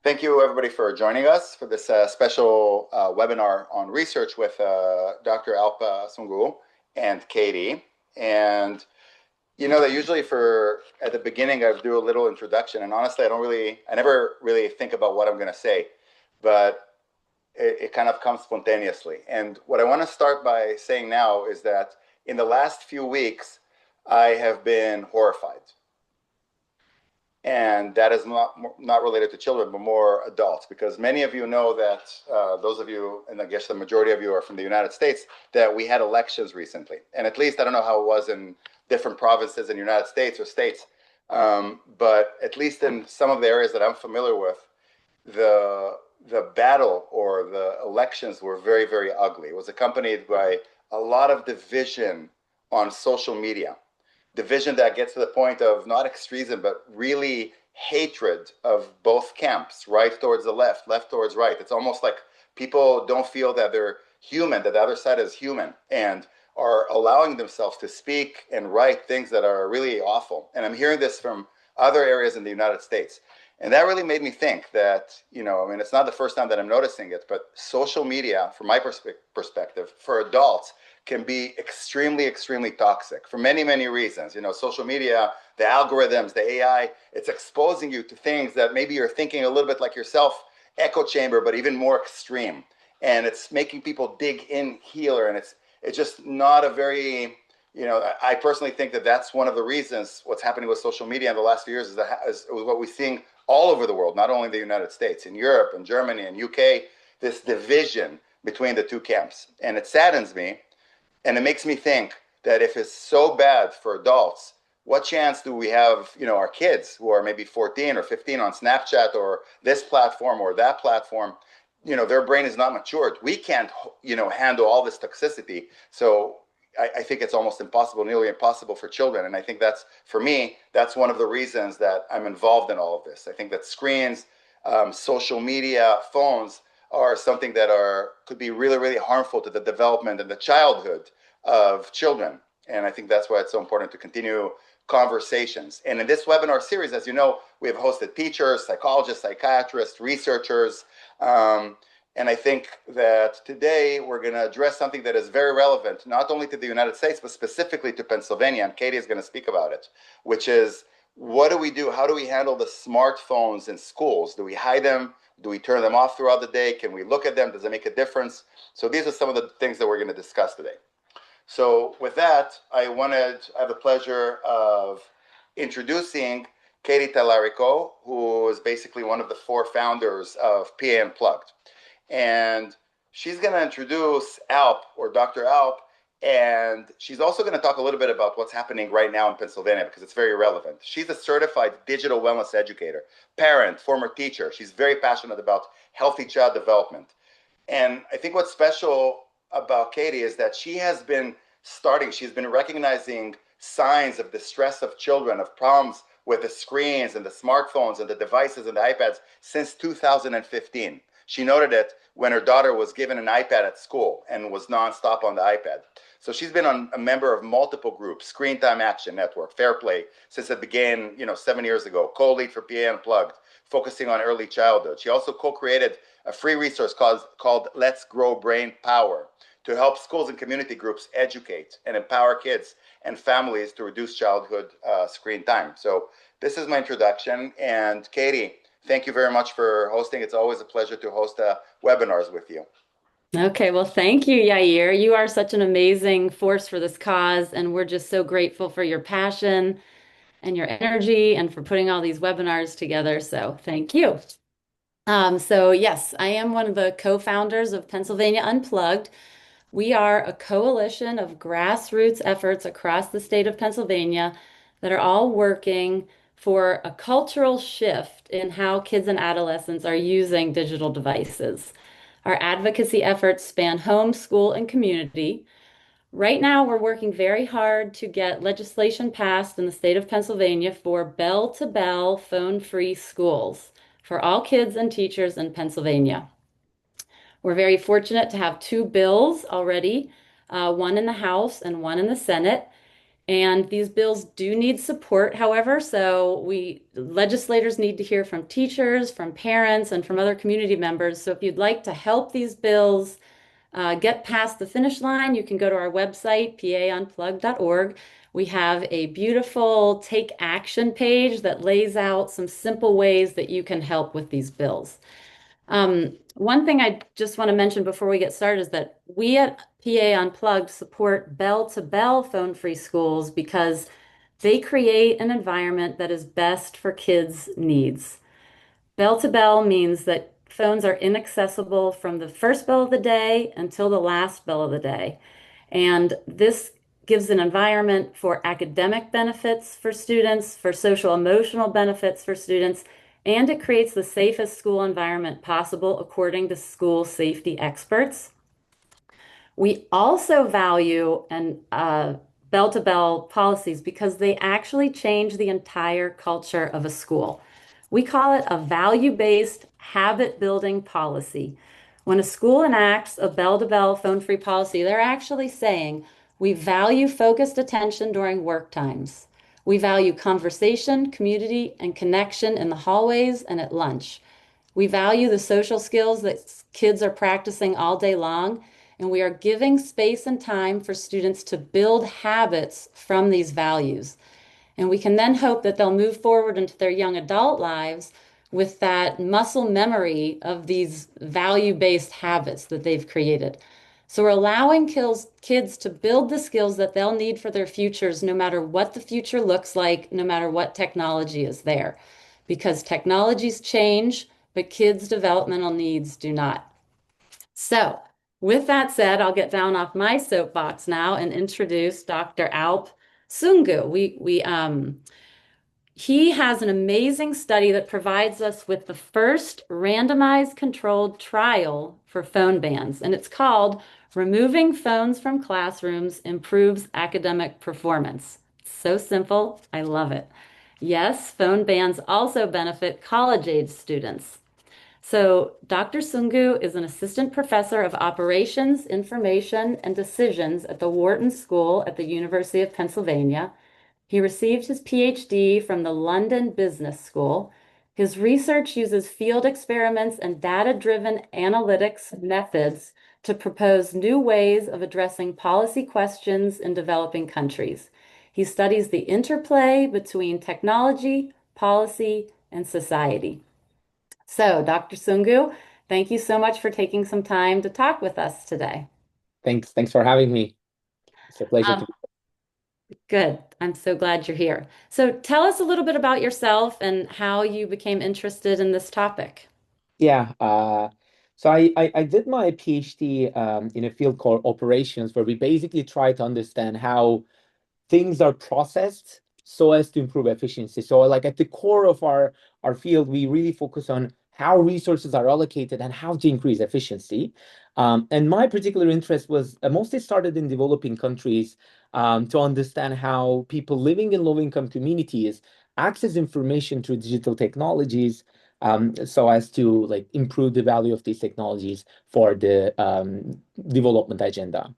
Thank you, everybody, for joining us for this special webinar on research with Dr. Alp Sungu and Katie. And you know that usually for at the beginning, I do a little introduction, and honestly, I never really think about what I'm going to say, but it kind of comes spontaneously. And what I want to start by saying now is that in the last few weeks, I have been horrified, and that is not related to children, but more adults, because many of you know that those of you, and I guess the majority of you are from the United States, that we had elections recently, and at least I don't know how it was in different provinces in the United States or states, but at least in some of the areas that I'm familiar with, the the battle or the elections were very, very ugly. It was accompanied by a lot of division on social media, division that gets to the point of not extremism, but really hatred of both camps, right towards the left, left towards right. It's almost like people don't feel that they're human, that the other side is human, and are allowing themselves to speak and write things that are really awful. And I'm hearing this from other areas in the United States. And that really made me think that, I mean, it's not the first time that I'm noticing it, but social media, from my perspective, for adults, can be extremely, extremely toxic for many, many reasons. Social media, the algorithms, the AI, it's exposing you to things that maybe you're thinking a little bit like yourself, echo chamber, but even more extreme. And it's making people dig in here, and it's just not a very, I personally think that that's one of the reasons what's happening with social media in the last few years is what we're seeing all over the world, not only in the United States, in Europe and Germany and UK, this division between the two camps. And it saddens me, and it makes me think that if it's so bad for adults, what chance do we have, our kids who are maybe 14 or 15 on Snapchat or this platform or that platform, their brain is not matured. We can't, handle all this toxicity. So I think it's almost impossible, nearly impossible for children. And I think that's, for me, that's one of the reasons that I'm involved in all of this. I think that screens, social media, phones are something that could be really, really harmful to the development and the childhood of children. And I think that's why it's so important to continue conversations. And in this webinar series, as you know, we have hosted teachers, psychologists, psychiatrists, researchers, and I think that today we're going to address something that is very relevant, not only to the United States, but specifically to Pennsylvania. And Katie is going to speak about it, which is, what do we do? How do we handle the smartphones in schools? Do we hide them? Do we turn them off throughout the day? Can we look at them? Does it make a difference? So these are some of the things that we're going to discuss today. So with that, I have the pleasure of introducing Katie Tallarico, who is basically one of the four founders of PA Unplugged. And she's going to introduce Alp, or Dr. Alp, and she's also going to talk a little bit about what's happening right now in Pennsylvania, because it's very relevant. She's a certified digital wellness educator, parent, former teacher. She's very passionate about healthy child development. And I think what's special about Katie is that she's been recognizing signs of distress of children, of problems with the screens and the smartphones and the devices and the iPads since 2015. She noted it when her daughter was given an iPad at school and was nonstop on the iPad. So she's been a member of multiple groups: Screen Time Action Network, Fair Play, since it began, 7 years ago, co-lead for PA Unplugged, focusing on early childhood. She also co-created a free resource called Let's Grow Brain Power to help schools and community groups educate and empower kids and families to reduce childhood screen time. So this is my introduction. And Katie, thank you very much for hosting. It's always a pleasure to host webinars with you. Okay, well, thank you, Yair. You are such an amazing force for this cause, and we're just so grateful for your passion and your energy and for putting all these webinars together. So thank you. So yes, I am one of the co-founders of Pennsylvania Unplugged. We are a coalition of grassroots efforts across the state of Pennsylvania that are all working for a cultural shift in how kids and adolescents are using digital devices. Our advocacy efforts span home, school, and community. Right now, we're working very hard to get legislation passed in the state of Pennsylvania for bell-to-bell phone-free schools for all kids and teachers in Pennsylvania. We're very fortunate to have two bills already, one in the House and one in the Senate. And these bills do need support, however, so we legislators need to hear from teachers, from parents, and from other community members. So if you'd like to help these bills get past the finish line, you can go to our website, paunplug.org. We have a beautiful take action page that lays out some simple ways that you can help with these bills. One thing I just want to mention before we get started is that we at PA Unplugged support bell-to-bell phone-free schools because they create an environment that is best for kids' needs. Bell to bell means that phones are inaccessible from the first bell of the day until the last bell of the day. And this gives an environment for academic benefits for students, for social emotional benefits for students, and it creates the safest school environment possible according to school safety experts. We also value bell-to-bell policies because they actually change the entire culture of a school. We call it a value-based habit-building policy. When a school enacts a bell-to-bell phone-free policy, they're actually saying we value focused attention during work times. We value conversation, community, and connection in the hallways and at lunch. We value the social skills that kids are practicing all day long, and we are giving space and time for students to build habits from these values. And we can then hope that they'll move forward into their young adult lives with that muscle memory of these value-based habits that they've created. So we're allowing kids to build the skills that they'll need for their futures, no matter what the future looks like, no matter what technology is there. Because technologies change, but kids' developmental needs do not. So, with that said, I'll get down off my soapbox now and introduce Dr. Alp Sungu. He has an amazing study that provides us with the first randomized controlled trial for phone bans, and it's called Removing Phones from Classrooms Improves Academic Performance. It's so simple. I love it. Yes, phone bans also benefit college-age students. So, Dr. Sungu is an assistant professor of operations, information, and decisions at the Wharton School at the University of Pennsylvania. He received his PhD from the London Business School. His research uses field experiments and data-driven analytics methods to propose new ways of addressing policy questions in developing countries. He studies the interplay between technology, policy, and society. So, Dr. Sungu, thank you so much for taking some time to talk with us today. Thanks for having me. It's a pleasure to Um, be. Good. I'm so glad you're here. So, tell us a little bit about yourself and how you became interested in this topic. Yeah. So I did my PhD in a field called operations, where we basically try to understand how things are processed so as to improve efficiency. So like at the core of our field, we really focus on how resources are allocated and how to increase efficiency. And my particular interest was mostly started in developing countries, to understand how people living in low-income communities access information through digital technologies, so as to like improve the value of these technologies for the development agenda.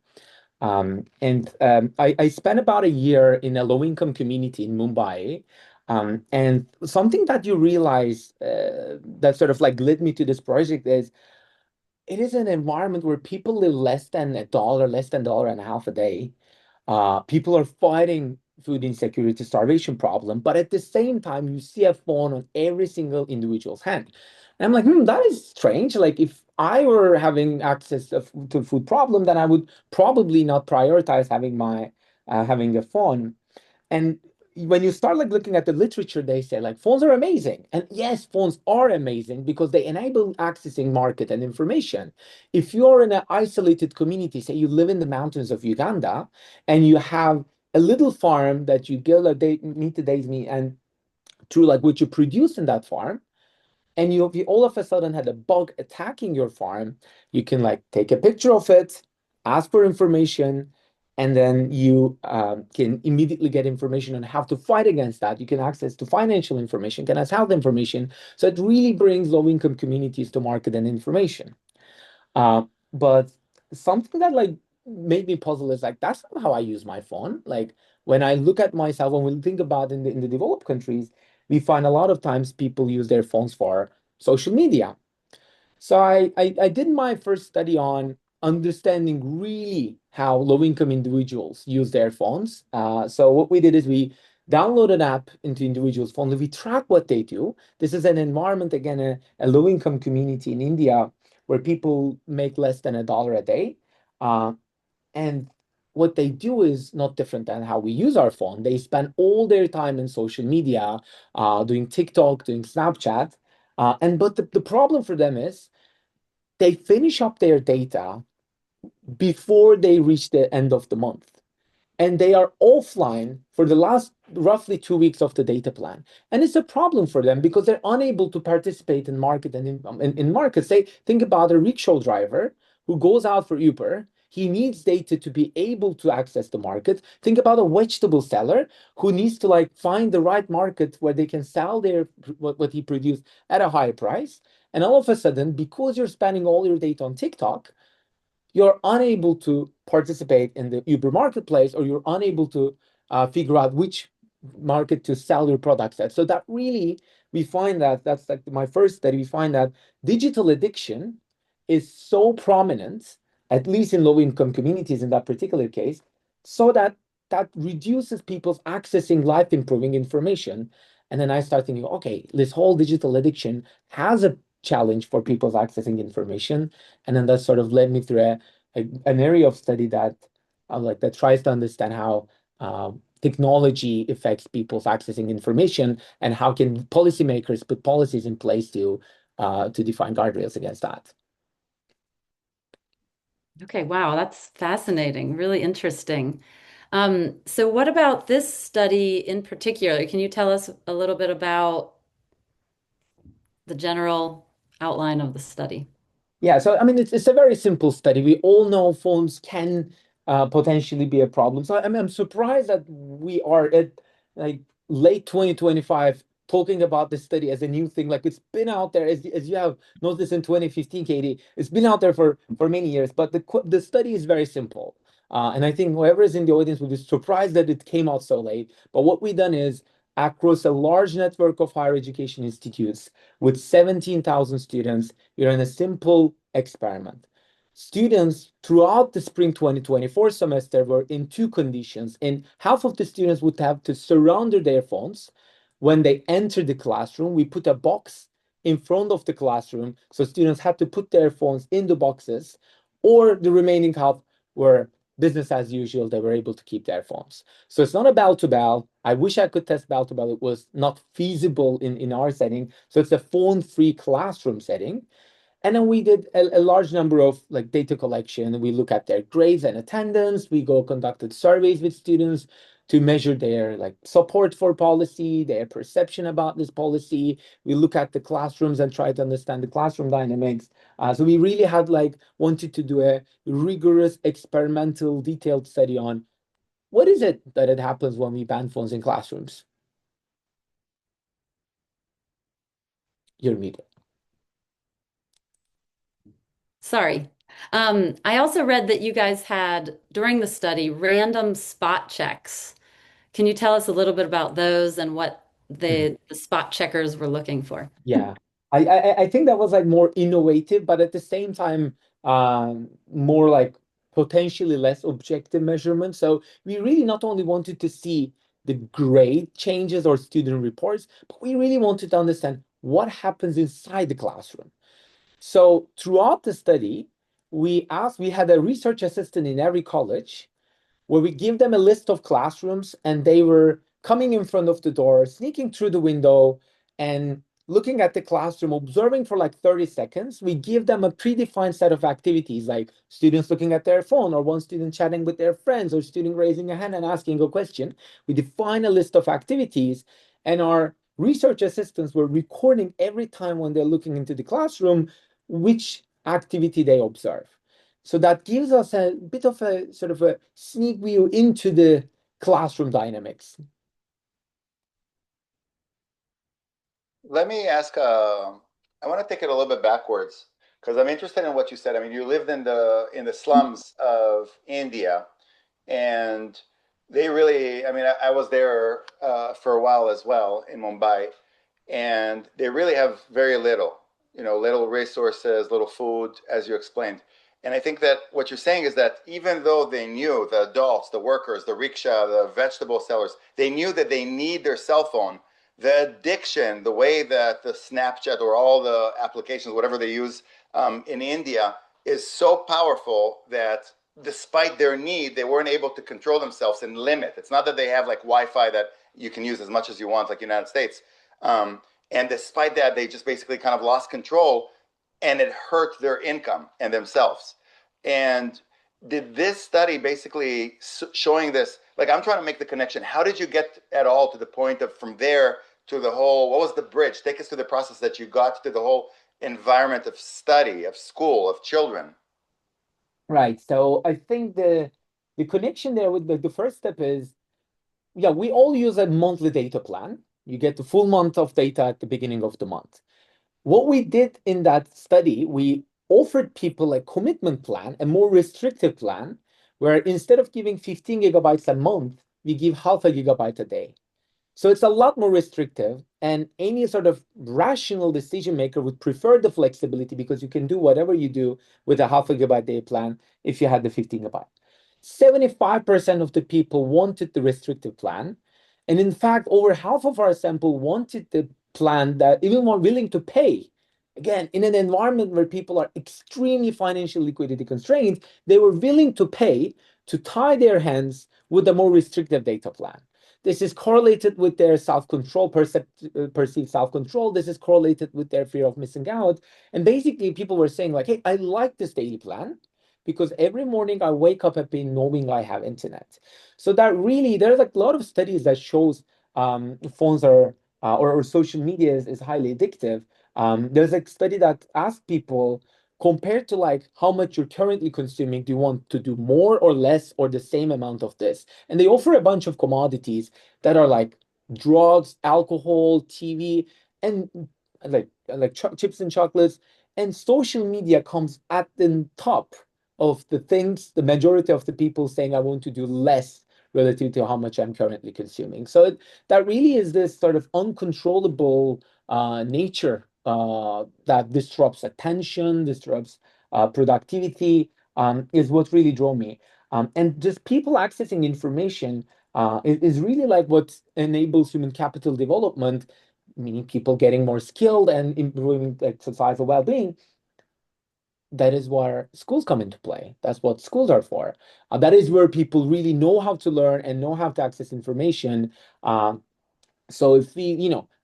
I spent about a year in a low-income community in Mumbai. And something that you realize that sort of like led me to this project is it is an environment where people live less than a dollar, less than $1.50 a day. People are fighting food insecurity, starvation problem, but at the same time, you see a phone on every single individual's hand. And I'm like, that is strange. Like if I were having access to food problem, then I would probably not prioritize having a phone. And when you start like looking at the literature, they say like phones are amazing. And yes, phones are amazing because they enable accessing market and information. If you're in an isolated community, say you live in the mountains of Uganda and you have a little farm that you go a day, meet the days meet, and through like what you produce in that farm, and you all of a sudden had a bug attacking your farm, you can like take a picture of it, ask for information, and then you can immediately get information on how to fight against that. You can access to financial information, can access health information. So it really brings low-income communities to market and information. But something that like made me puzzle is like, that's not how I use my phone. Like when I look at myself, when we think about in the developed countries, we find a lot of times people use their phones for social media. So I did my first study on understanding really how low-income individuals use their phones. So what we did is we download an app into individuals' phones. We track what they do. This is an environment, again, a low-income community in India where people make less than $1 a day. Uh, and what they do is not different than how we use our phone. They spend all their time in social media, doing TikTok, doing Snapchat. But the problem for them is they finish up their data before they reach the end of the month, and they are offline for the last roughly 2 weeks of the data plan. And it's a problem for them because they're unable to participate in market and in markets. Say, think about a rickshaw driver who goes out for Uber. He needs data to be able to access the market. Think about a vegetable seller who needs to like find the right market where they can sell their what he produced at a high price. And all of a sudden, because you're spending all your data on TikTok, you're unable to participate in the Uber marketplace, or you're unable to figure out which market to sell your products at. So that really, we find that that's like my first study. We find that digital addiction is so prominent, at least in low income communities in that particular case, so that that reduces people's accessing life improving information. And then I start thinking, okay, this whole digital addiction has a challenge for people's accessing information. And then that sort of led me through an area of study that like that tries to understand how technology affects people's accessing information, and how can policymakers put policies in place to define guardrails against that. Okay, wow, that's fascinating, really interesting. So what about this study in particular? Can you tell us a little bit about the general outline of the study? Yeah, so I mean, it's a very simple study. We all know phones can potentially be a problem. So I'm surprised that we are at like late 2025 talking about this study as a new thing. Like it's been out there, as you have noticed in 2015, Katie. It's been out there for many years, but the study is very simple. And I think whoever is in the audience will be surprised that it came out so late. But what we've done is across a large network of higher education institutes with 17,000 students, we ran a simple experiment. Students throughout the spring 2024 semester were in two conditions, and half of the students would have to surrender their phones when they enter the classroom. We put a box in front of the classroom, so students had to put their phones in the boxes, or the remaining half were business as usual. They were able to keep their phones. So it's not a bell to bell. I wish I could test bell to bell. It was not feasible in our setting. So it's a phone-free classroom setting. And then we did a large number of like data collection. We look at their grades and attendance. We go conducted surveys with students to measure their like support for policy, their perception about this policy. We look at the classrooms and try to understand the classroom dynamics. So we really had like wanted to do a rigorous experimental detailed study on what is it that it happens when we ban phones in classrooms. You're muted. Sorry. I also read that you guys had, during the study, random spot checks. Can you tell us a little bit about those and what the spot checkers were looking for? Yeah, I think that was like more innovative, but at the same time, more like potentially less objective measurement. So we really not only wanted to see the grade changes or student reports, but we really wanted to understand what happens inside the classroom. So throughout the study, we had a research assistant in every college where we give them a list of classrooms, and they were coming in front of the door, sneaking through the window and looking at the classroom, observing for like 30 seconds. We give them a predefined set of activities, like students looking at their phone, or one student chatting with their friends, or student raising a hand and asking a question. We define a list of activities, and our research assistants were recording every time when they're looking into the classroom which activity they observe. So that gives us a bit of a sort of a sneak view into the classroom dynamics. Let me ask, I want to take it a little bit backwards. because I'm interested in what you said. I mean, you lived in the slums of India, and they really, I mean, I was there for a while as well in Mumbai, and they really have very little, little resources, little food, as you explained. And I think that what you're saying is that even though they knew, the adults, the workers, the rickshaw, the vegetable sellers, they knew that they need their cell phone. The addiction, the way that the Snapchat or all the applications, whatever they use in India, is so powerful that despite their need, they weren't able to control themselves and limit. It's not that they have like Wi-Fi that you can use as much as you want, like United States. Um, and despite that, they just basically kind of lost control, and it hurt their income and themselves. And did this study basically showing this? Like, I'm trying to make the connection. How did you get at all to the point of from there to the whole? What was the bridge? Take us through the process that you got to the whole environment of study, of school, of children. Right. So I think the connection there with the first step is, yeah, we all use a monthly data plan. You get the full month of data at the beginning of the month. What we did in that study, we offered people a commitment plan, a more restrictive plan, where instead of giving 15 gigabytes a month, we give half a gigabyte a day. So it's a lot more restrictive, and any sort of rational decision maker would prefer the flexibility because you can do whatever you do with a half a gigabyte day plan if you had the 15 gigabyte. 75% of the people wanted the restrictive plan. And in fact, over half of our sample wanted the plan that even more willing to pay. Again, in an environment where people are extremely financial liquidity constrained, they were willing to pay to tie their hands with a more restrictive data plan. This is correlated with their self-control, perceived self-control. This is correlated with their fear of missing out. And basically, people were saying like, hey, I like this daily plan because every morning I wake up happy knowing I have internet. So that really, there's like a lot of studies that shows phones are, or social media is highly addictive. There's a study that asked people, compared to like how much you're currently consuming, do you want to do more or less or the same amount of this? And they offer a bunch of commodities that are like drugs, alcohol, TV, and like chips and chocolates. And social media comes at the top of the things, the majority of the people saying I want to do less relative to how much I'm currently consuming. So that really is this sort of uncontrollable nature that disrupts attention, disrupts productivity, is what really drove me. And just people accessing information is really like what enables human capital development, meaning people getting more skilled and improving like societal well-being. That is where schools come into play. That's what schools are for. That is where people really know how to learn and know how to access information. So if we,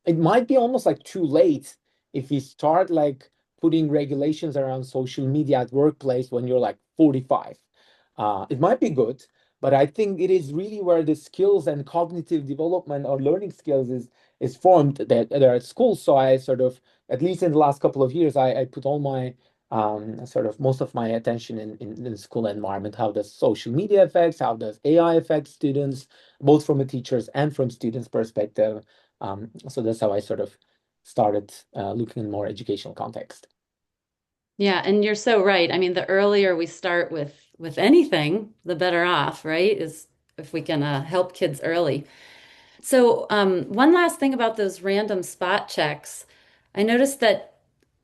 it might be almost like too late if we start like putting regulations around social media at workplace when you're like 45. It might be good, but I think it is really where the skills and cognitive development or learning skills is formed that they're at school. So I sort of, at least in the last couple of years, I put all my sort of most of my attention in the school environment. How does social media affects? How does AI affect students, both from a teacher's and from students' perspective? So that's how I sort of started looking in more educational context. Yeah, and you're so right. I mean, the earlier we start with anything, the better off, right? Is if we can help kids early. So, one last thing about those random spot checks. I noticed that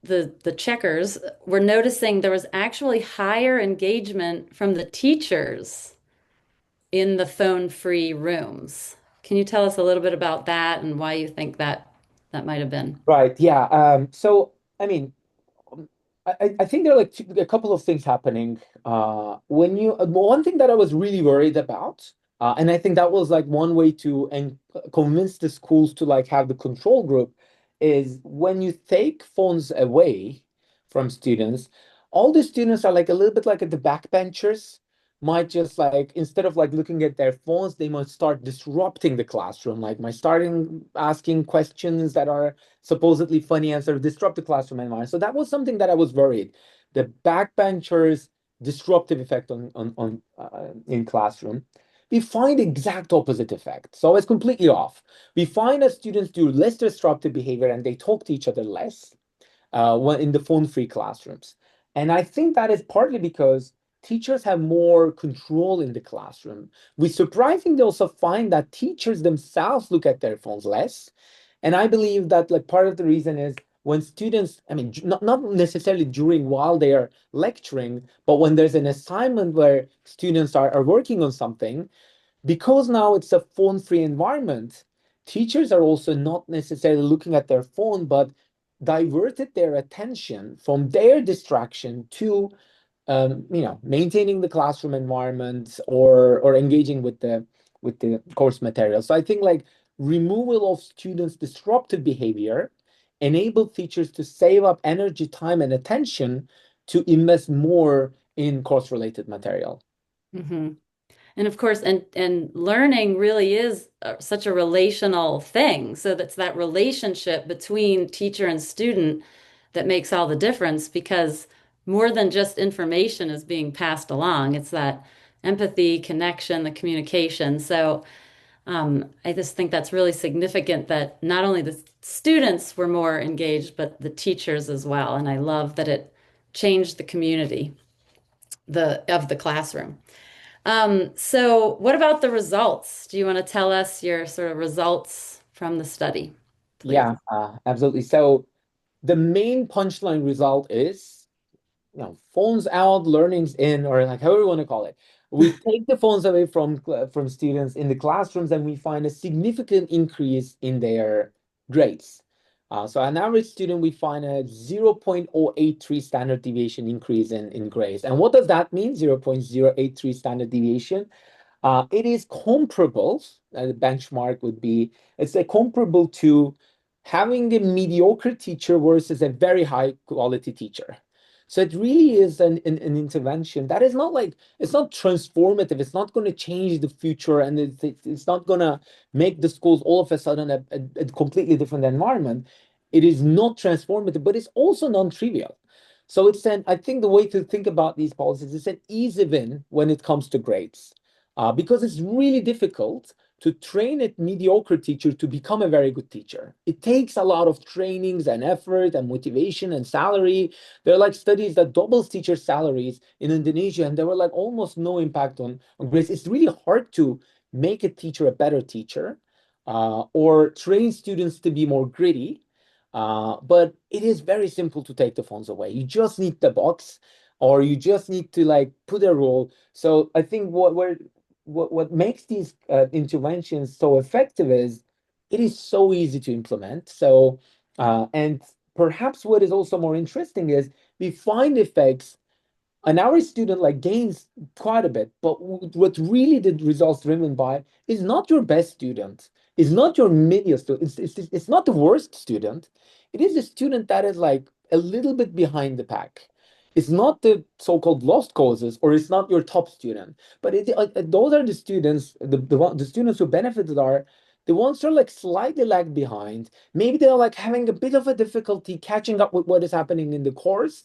the checkers were noticing there was actually higher engagement from the teachers in the phone-free rooms. Can you tell us a little bit about that and why you think that might have been? Right. Yeah. So I mean, I think there are like a couple of things happening. When you one thing that I was really worried about, and I think that was like one way to convince the schools to like have the control group, is when you take phones away from students, all the students are like a little bit like at the backbenchers, might just like instead of like looking at their phones, they might start disrupting the classroom, like my starting asking questions that are supposedly funny and sort of disrupt the classroom environment. So that was something that I was worried. The backbenchers disruptive effect on in classroom. We find exact opposite effect. So it's completely off. We find that students do less disruptive behavior and they talk to each other less when in the phone-free classrooms. And I think that is partly because teachers have more control in the classroom. We surprisingly also find that teachers themselves look at their phones less. And I believe that like part of the reason is when students, I mean, not necessarily during while they are lecturing, but when there's an assignment where students are working on something, because now it's a phone-free environment, teachers are also not necessarily looking at their phone, but diverted their attention from their distraction to maintaining the classroom environment or engaging with the course material. So I think like removal of students' disruptive behavior enable teachers to save up energy, time, and attention to invest more in course-related material. Hmm. And of course, and learning really is such a relational thing. So that's that relationship between teacher and student that makes all the difference because more than just information is being passed along. It's that empathy, connection, the communication. So I just think that's really significant that not only the students were more engaged, but the teachers as well. And I love that it changed the community of the classroom. So what about the results? Do you want to tell us your sort of results from the study, please? Yeah, absolutely. So the main punchline result is, phones out, learning's in, or like however you want to call it. We take the phones away from students in the classrooms, and we find a significant increase in their grades. So an average student, we find a 0.083 standard deviation increase in grades. And what does that mean? 0.083 standard deviation. It is comparable, the benchmark would be, it's a comparable to having a mediocre teacher versus a very high quality teacher. So it really is an intervention that is not like, it's not transformative. It's not going to change the future and it's not going to make the schools all of a sudden a completely different environment. It is not transformative, but it's also non-trivial. So I think the way to think about these policies is an easy win when it comes to grades, because it's really difficult to train a mediocre teacher to become a very good teacher. It takes a lot of trainings and effort and motivation and salary. There are like studies that doubles teacher salaries in Indonesia, and there were like almost no impact on grades. It's really hard to make a teacher a better teacher, or train students to be more gritty. But it is very simple to take the phones away. You just need the box, or you just need to like put a rule. So I think what makes these interventions so effective is it is so easy to implement. So and perhaps what is also more interesting is we find effects an average student like gains quite a bit, but what really the results driven by is not your best student, is not your median student, it's not the worst student. It is a student that is like a little bit behind the pack. It's not the so-called lost causes, or it's not your top student, but those are the students, the students who benefited are the ones who are like slightly lag behind. Maybe they're like having a bit of a difficulty catching up with what is happening in the course,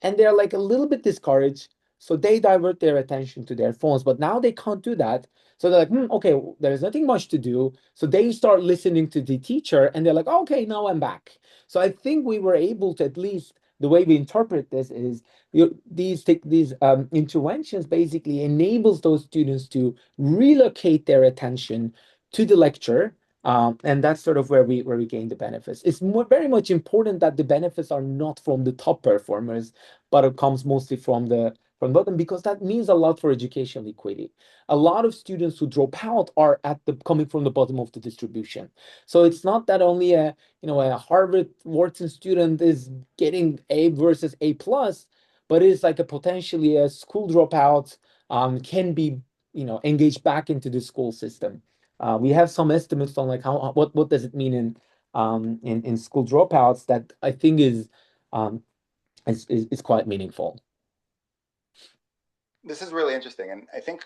and they're like a little bit discouraged. So they divert their attention to their phones, but now they can't do that. So they're like, okay, there's nothing much to do. So they start listening to the teacher and they're like, okay, now I'm back. So I think we were able to, at least the way we interpret this is these interventions basically enables those students to relocate their attention to the lecture, and that's sort of where we gain the benefits. It's very much important that the benefits are not from the top performers, but it comes mostly from bottom, because that means a lot for educational equity. A lot of students who drop out are coming from the bottom of the distribution. So it's not that only a Harvard Wharton student is getting A versus A plus, but it's like a potentially a school dropout can be engaged back into the school system. We have some estimates on like what does it mean in school dropouts that I think um, is quite meaningful. This is really interesting. And I think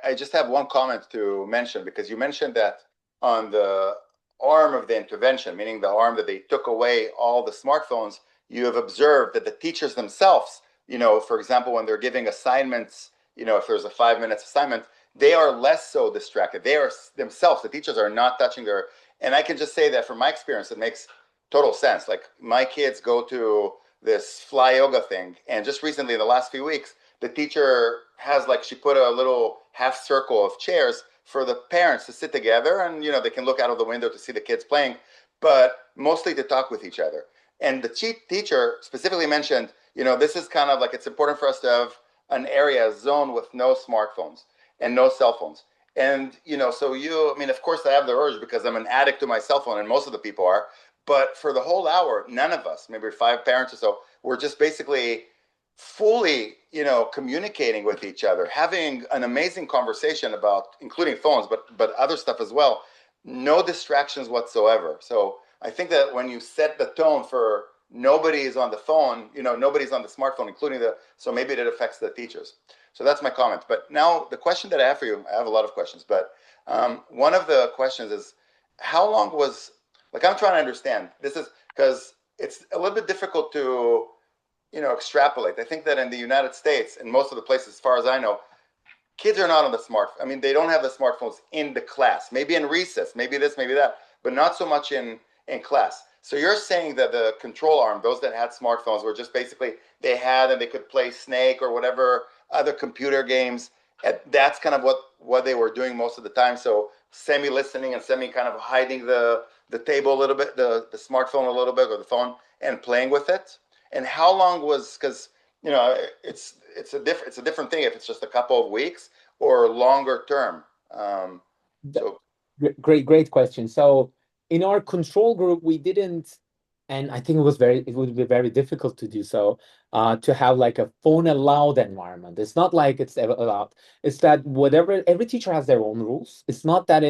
I just have one comment to mention, because you mentioned that on the arm of the intervention, meaning the arm that they took away all the smartphones, you have observed that the teachers themselves, for example, when they're giving assignments, if there's a 5 minutes assignment, they are less so distracted. They are themselves, the teachers are not touching and I can just say that from my experience, it makes total sense. Like my kids go to this fly yoga thing. And just recently, in the last few weeks, the teacher has like, she put a little half circle of chairs for the parents to sit together, and they can look out of the window to see the kids playing, but mostly to talk with each other. And the teacher specifically mentioned, this is kind of like, it's important for us to have an area, a zone with no smartphones and no cell phones. And I mean, of course I have the urge because I'm an addict to my cell phone, and most of the people are, but for the whole hour, none of us, maybe 5 parents or so, were just basically fully, communicating with each other, having an amazing conversation about, including phones, but other stuff as well. No distractions whatsoever. So I think that when you set the tone for nobody is on the phone, nobody's on the smartphone, including so maybe it affects the teachers. So that's my comment. But now the question that I have for you, I have a lot of questions, but one of the questions is, how long was, like, I'm trying to understand, this is because it's a little bit difficult to, extrapolate. I think that in the United States, in most of the places, as far as I know, kids are not on the smartphone. I mean, they don't have the smartphones in the class. Maybe in recess, maybe this, maybe that, but not so much in class. So you're saying that the control arm, those that had smartphones, were just basically they had and they could play Snake or whatever other computer games. And that's kind of what they were doing most of the time. So semi listening and semi kind of hiding the table a little bit, the smartphone a little bit, or the phone, and playing with it. And how long was, because it's a different thing if it's just a couple of weeks or longer term. So Great question. So in our control group, we didn't, and I think it would be very difficult to do so, to have like a phone allowed environment. It's not like it's ever allowed. It's that every teacher has their own rules. It's not that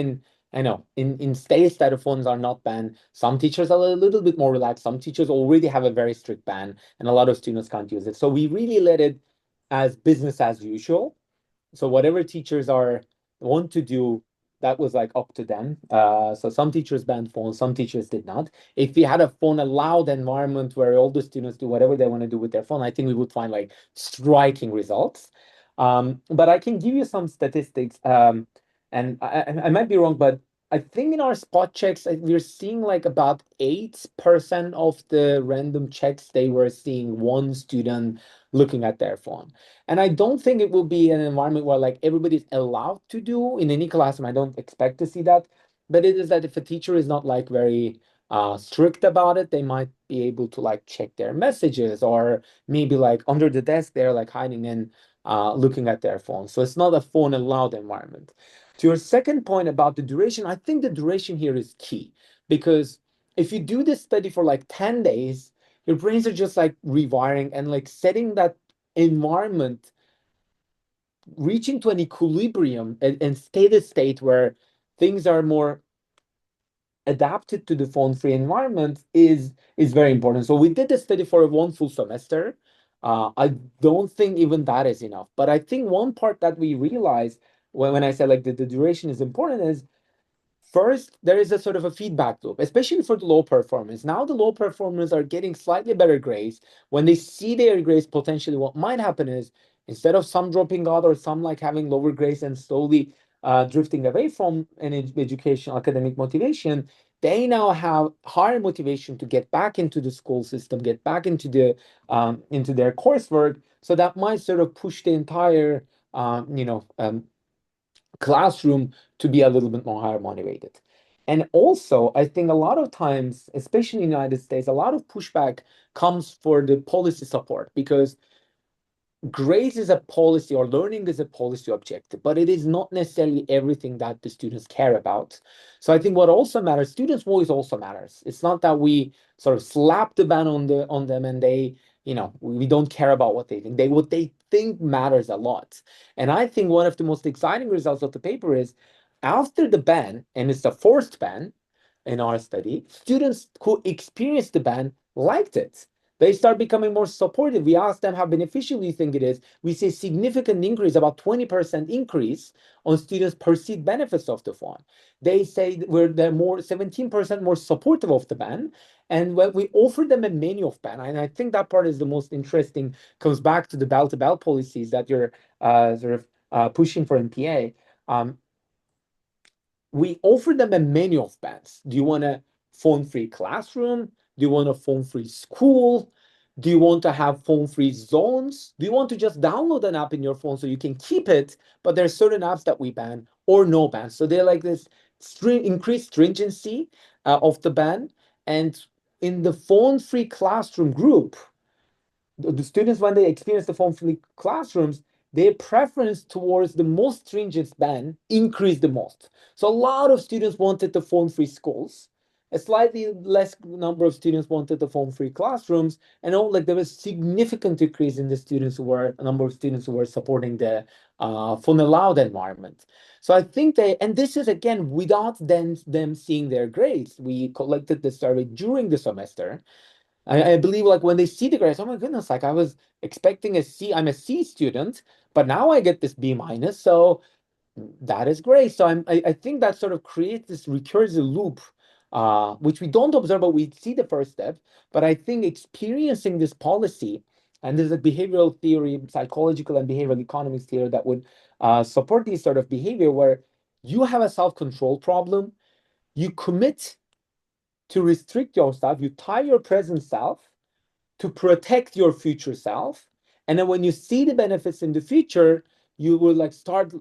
I know, in states that the phones are not banned. Some teachers are a little bit more relaxed. Some teachers already have a very strict ban, and a lot of students can't use it. So we really let it as business as usual. So whatever teachers want to do, that was like up to them. So some teachers banned phones, some teachers did not. If we had a phone allowed environment where all the students do whatever they want to do with their phone, I think we would find like striking results. But I can give you some statistics, and I might be wrong, but I think in our spot checks, we're seeing like about 8% of the random checks, they were seeing one student looking at their phone. And I don't think it will be an environment where like everybody's allowed to do in any classroom. I don't expect to see that. But it is that if a teacher is not like very strict about it, they might be able to like check their messages, or maybe like under the desk, they're like hiding in looking at their phone. So it's not a phone allowed environment. To your second point about the duration, I think the duration here is key, because if you do this study for like 10 days, your brains are just like rewiring and like setting that environment, reaching to an equilibrium and stated state where things are more adapted to the phone-free environment is very important. So we did the study for one full semester. I don't think even that is enough. But I think one part that we realized when I said like the duration is important is, first, there is a sort of a feedback loop, especially for the low performers. Now the low performers are getting slightly better grades. When they see their grades, potentially what might happen is, instead of some dropping out or some like having lower grades and slowly drifting away from an education, academic motivation, they now have higher motivation to get back into the school system, get back into their coursework. So that might sort of push the entire classroom to be a little bit more higher motivated. And also, I think a lot of times, especially in the United States, a lot of pushback comes for the policy support, because grades is a policy, or learning is a policy objective, but it is not necessarily everything that the students care about. So I think what also matters, students' voice also matters. It's not that we sort of slap the ban on them and we don't care about what they think. What they think matters a lot. And I think one of the most exciting results of the paper is, after the ban, and it's a forced ban in our study, students who experienced the ban liked it. They start becoming more supportive. We ask them how beneficial you think it is. We see significant increase, about 20% increase on students' perceived benefits of the phone. They say they're more 17% more supportive of the ban. And when we offer them a menu of ban, and I think that part is the most interesting, comes back to the bell-to-bell policies that you're pushing for MPA. We offer them a menu of bans. Do you want a phone-free classroom? Do you want a phone-free school? Do you want to have phone-free zones? Do you want to just download an app in your phone so you can keep it, but there are certain apps that we ban or no ban? So they're like this increased stringency of the ban. And in the phone-free classroom group, the students, when they experience the phone-free classrooms, their preference towards the most stringent ban increased the most. So a lot of students wanted the phone-free schools. A slightly less number of students wanted the phone-free classrooms, and like there was significant decrease in the students who were a number of students who were supporting the phone-allowed environment. So I think and this is again without them seeing their grades. We collected the survey during the semester. I believe like when they see the grades, oh my goodness, like I was expecting a C. I'm a C student, but now I get this B minus. So that is great. So I think that sort of creates this recursive loop, which we don't observe, but we see the first step. But I think experiencing this policy, and there's a behavioral theory, psychological and behavioral economics theory that would support this sort of behavior where you have a self-control problem, you commit to restrict yourself, you tie your present self to protect your future self. And then when you see the benefits in the future, you will like start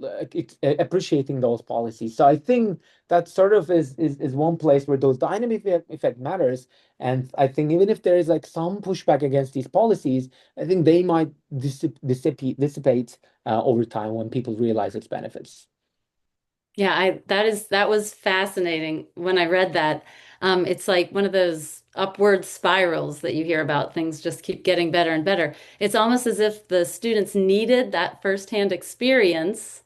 appreciating those policies. So I think that sort of is one place where those dynamic effect matters. And I think even if there is like some pushback against these policies, I think they might dissipate over time when people realize its benefits. Yeah, that was fascinating when I read that. It's like one of those upward spirals that you hear about. Things just keep getting better and better. It's almost as if the students needed that firsthand experience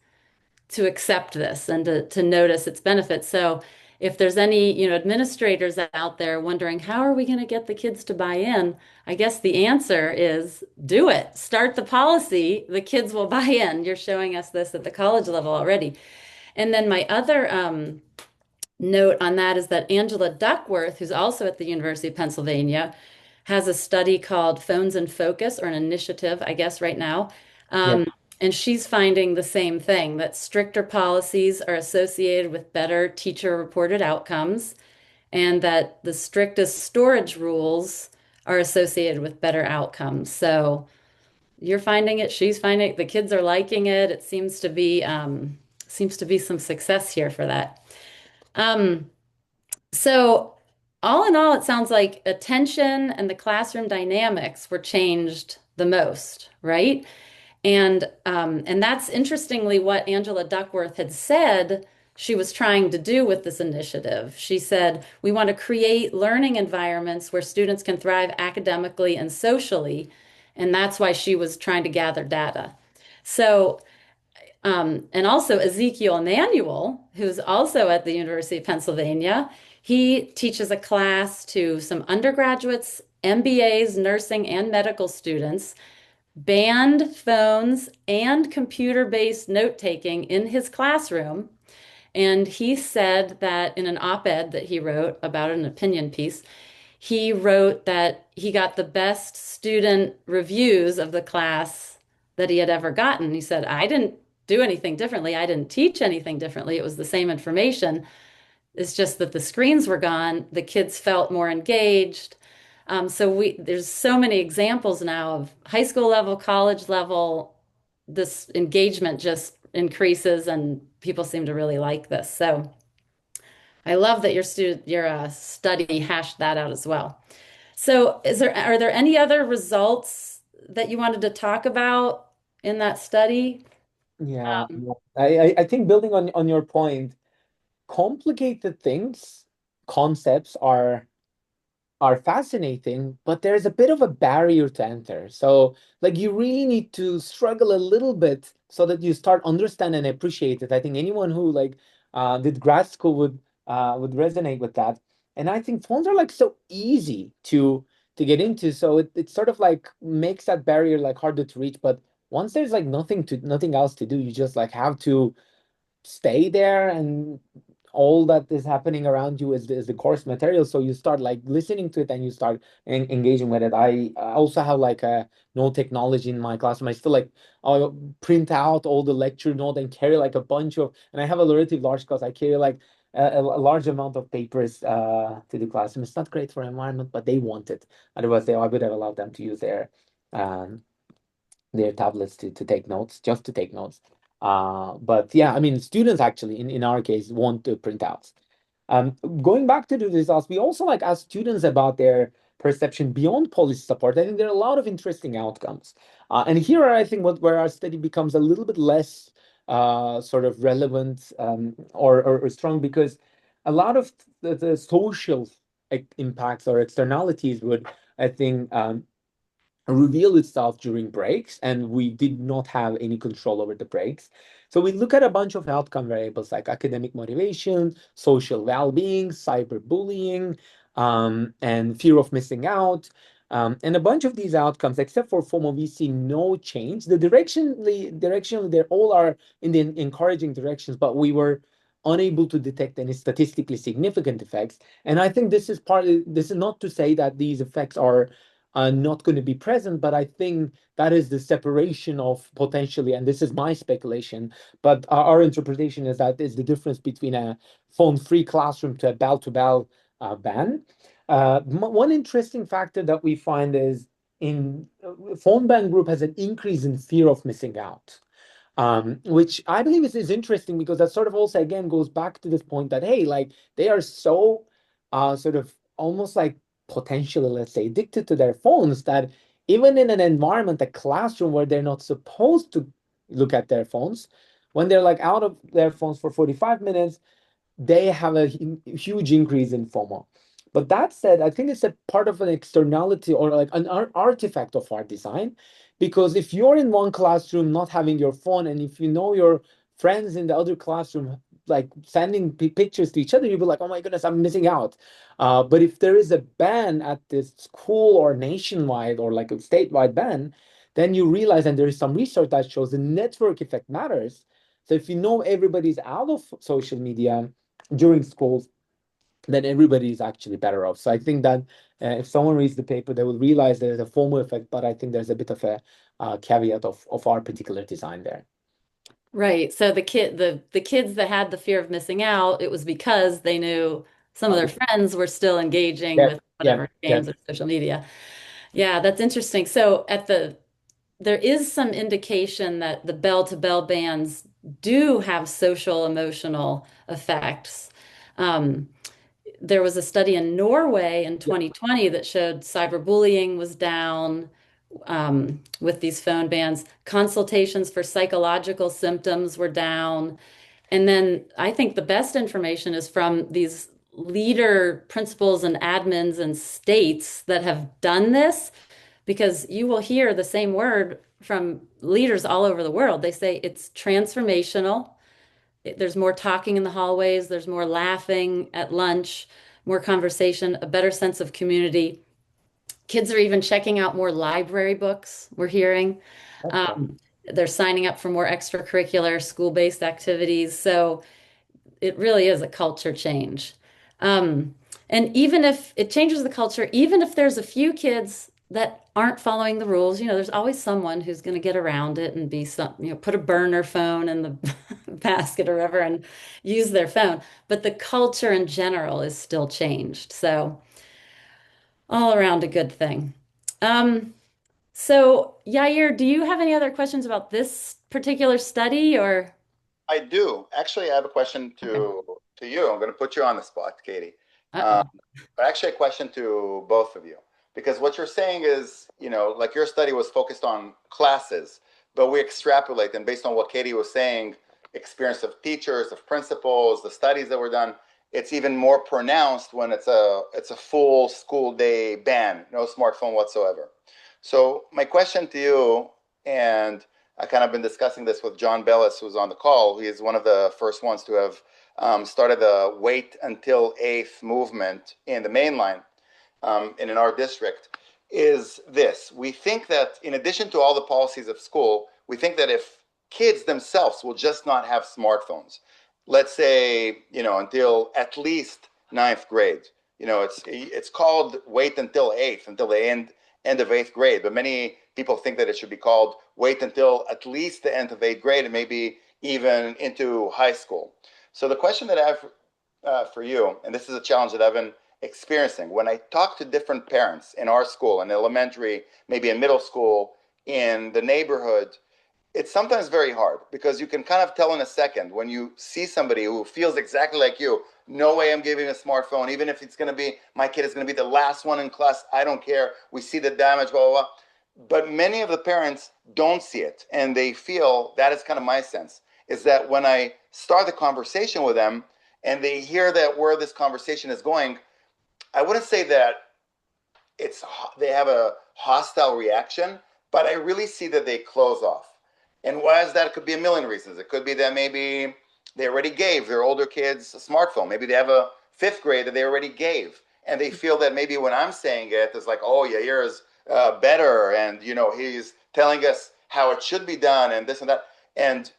to accept this and to notice its benefits. So if there's any, administrators out there wondering how are we going to get the kids to buy in, I guess the answer is do it. Start the policy, the kids will buy in. You're showing us this at the college level already. And then my other note on that is that Angela Duckworth, who's also at the University of Pennsylvania, has a study called Phones in Focus, or an initiative, I guess, right now. Yeah. And she's finding the same thing, that stricter policies are associated with better teacher-reported outcomes, and that the strictest storage rules are associated with better outcomes. So you're finding it, she's finding it, the kids are liking it. It seems to be some success here for that. Um, so all in all, it sounds like attention and the classroom dynamics were changed the most, right? And that's interestingly what Angela Duckworth had said she was trying to do with this initiative. She said, we want to create learning environments where students can thrive academically and socially. And that's why she was trying to gather data. So and also Ezekiel Emanuel, who's also at the University of Pennsylvania, he teaches a class to some undergraduates, MBAs, nursing, and medical students, banned phones and computer-based note-taking in his classroom. And he said that in an op-ed that he wrote about an opinion piece, he wrote that he got the best student reviews of the class that he had ever gotten. He said, I didn't do anything differently. I didn't teach anything differently. It was the same information. It's just that the screens were gone. The kids felt more engaged. So there's so many examples now of high school level, college level, this engagement just increases and people seem to really like this. So I love that your study hashed that out as well. So are there any other results that you wanted to talk about in that study? Yeah, yeah. I think building on your point, complicated things, concepts are fascinating, but there's a bit of a barrier to enter. So, like, you really need to struggle a little bit so that you start understand and appreciate it. I think anyone who like did grad school would resonate with that. And I think phones are like so easy to get into, so it sort of like makes that barrier like harder to reach. But once there's like nothing else to do, you just like have to stay there, and all that is happening around you is the course material, so you start like listening to it and you start engaging with it. I also have like a note technology in my classroom. I still like print out all the lecture note and carry like a bunch of, and I have a relatively large class. I carry like a large amount of papers to the classroom. It's not great for environment, but they want it. Otherwise, I would have allowed them to use um, their tablets to take notes, just to take notes. But yeah, I mean, students actually, in our case, want to print outs. Going back to the results, we also like ask students about their perception beyond policy support. I think there are a lot of interesting outcomes. And here, I think where our study becomes a little bit less sort of relevant or strong, because a lot of the social impacts or externalities would, I think, reveal itself during breaks, and we did not have any control over the breaks. So we look at a bunch of outcome variables like academic motivation, social well-being, cyberbullying, and fear of missing out. And a bunch of these outcomes, except for FOMO, we see no change. The directionally, they all are in the encouraging directions, but we were unable to detect any statistically significant effects. And I think this is not to say that these effects are not going to be present, but I think that is the separation of potentially, and this is my speculation, but our interpretation is that is the difference between a phone-free classroom to a bell-to-bell ban. One interesting factor that we find is in phone ban group has an increase in fear of missing out, which I believe is interesting because that sort of also again goes back to this point that hey, like they are so sort of almost like potentially, let's say, addicted to their phones that even in an environment, a classroom where they're not supposed to look at their phones, when they're like out of their phones for 45 minutes, they have a huge increase in FOMO. But that said, I think it's a part of an externality or like an artifact of our design. Because if you're in one classroom not having your phone, and if you know your friends in the other classroom like sending pictures to each other, you'll be like, oh my goodness, I'm missing out. But if there is a ban at this school or nationwide or like a statewide ban, then you realize, and there is some research that shows the network effect matters. So if you know everybody's out of social media during schools, then everybody is actually better off. So I think that if someone reads the paper, they will realize there's a FOMO effect, but I think there's a bit of a caveat of our particular design there. Right. So the kids that had the fear of missing out, it was because they knew some of their friends were still engaging Yeah, with yeah, whatever yeah. games or social media. Yeah, that's interesting. So there is some indication that the bell to bell bans do have social emotional effects. Um, there was a study in Norway in Yeah. 2020 that showed cyberbullying was down with these phone bans. Consultations for psychological symptoms were down. And then I think the best information is from these leader principals and admins and states that have done this, because you will hear the same word from leaders all over the world. They say it's transformational. There's more talking in the hallways, there's more laughing at lunch, more conversation, a better sense of community. Kids are even checking out more library books, we're hearing. Okay. Um, they're signing up for more extracurricular school-based activities. So it really is a culture change. Um, and even if it changes the culture, even if there's a few kids that aren't following the rules, there's always someone who's going to get around it and be some, put a burner phone in the basket or whatever and use their phone. But the culture in general is still changed. So all around a good thing. Um, so Yair, do you have any other questions about this particular study or? I do. Actually, I have a question Okay. to you. I'm going to put you on the spot, Katie. Um, Uh-oh. but actually, a question to both of you. Because what you're saying is, like your study was focused on classes, but we extrapolate, and based on what Katie was saying, experience of teachers, of principals, the studies that were done, it's even more pronounced when it's a full school day ban, no smartphone whatsoever. So my question to you, and I kind of been discussing this with John Bellis, who's on the call. He is one of the first ones to have started the wait until eighth movement in the mainline and in our district. Is this: we think that in addition to all the policies of school, we think that if kids themselves will just not have smartphones, let's say until at least ninth grade. It's called wait until eighth, until the end of eighth grade, but many people think that it should be called wait until at least the end of eighth grade and maybe even into high school. So the question that I have for you, and this is a challenge that I've been experiencing. When I talk to different parents in our school, in elementary, maybe in middle school, in the neighborhood, it's sometimes very hard because you can kind of tell in a second when you see somebody who feels exactly like you. No way I'm giving a smartphone, even if it's going to be my kid is going to be the last one in class. I don't care. We see the damage, blah, blah, blah. But many of the parents don't see it. And they feel that is kind of my sense is that when I start the conversation with them and they hear that where this conversation is going, I wouldn't say that it's they have a hostile reaction, but I really see that they close off. And why is that? It could be a million reasons. It could be that maybe they already gave their older kids a smartphone. Maybe they have a fifth grade that they already gave, and they feel that maybe when I'm saying it, it's like, oh, Yair is better, and he's telling us how it should be done, and this and that. And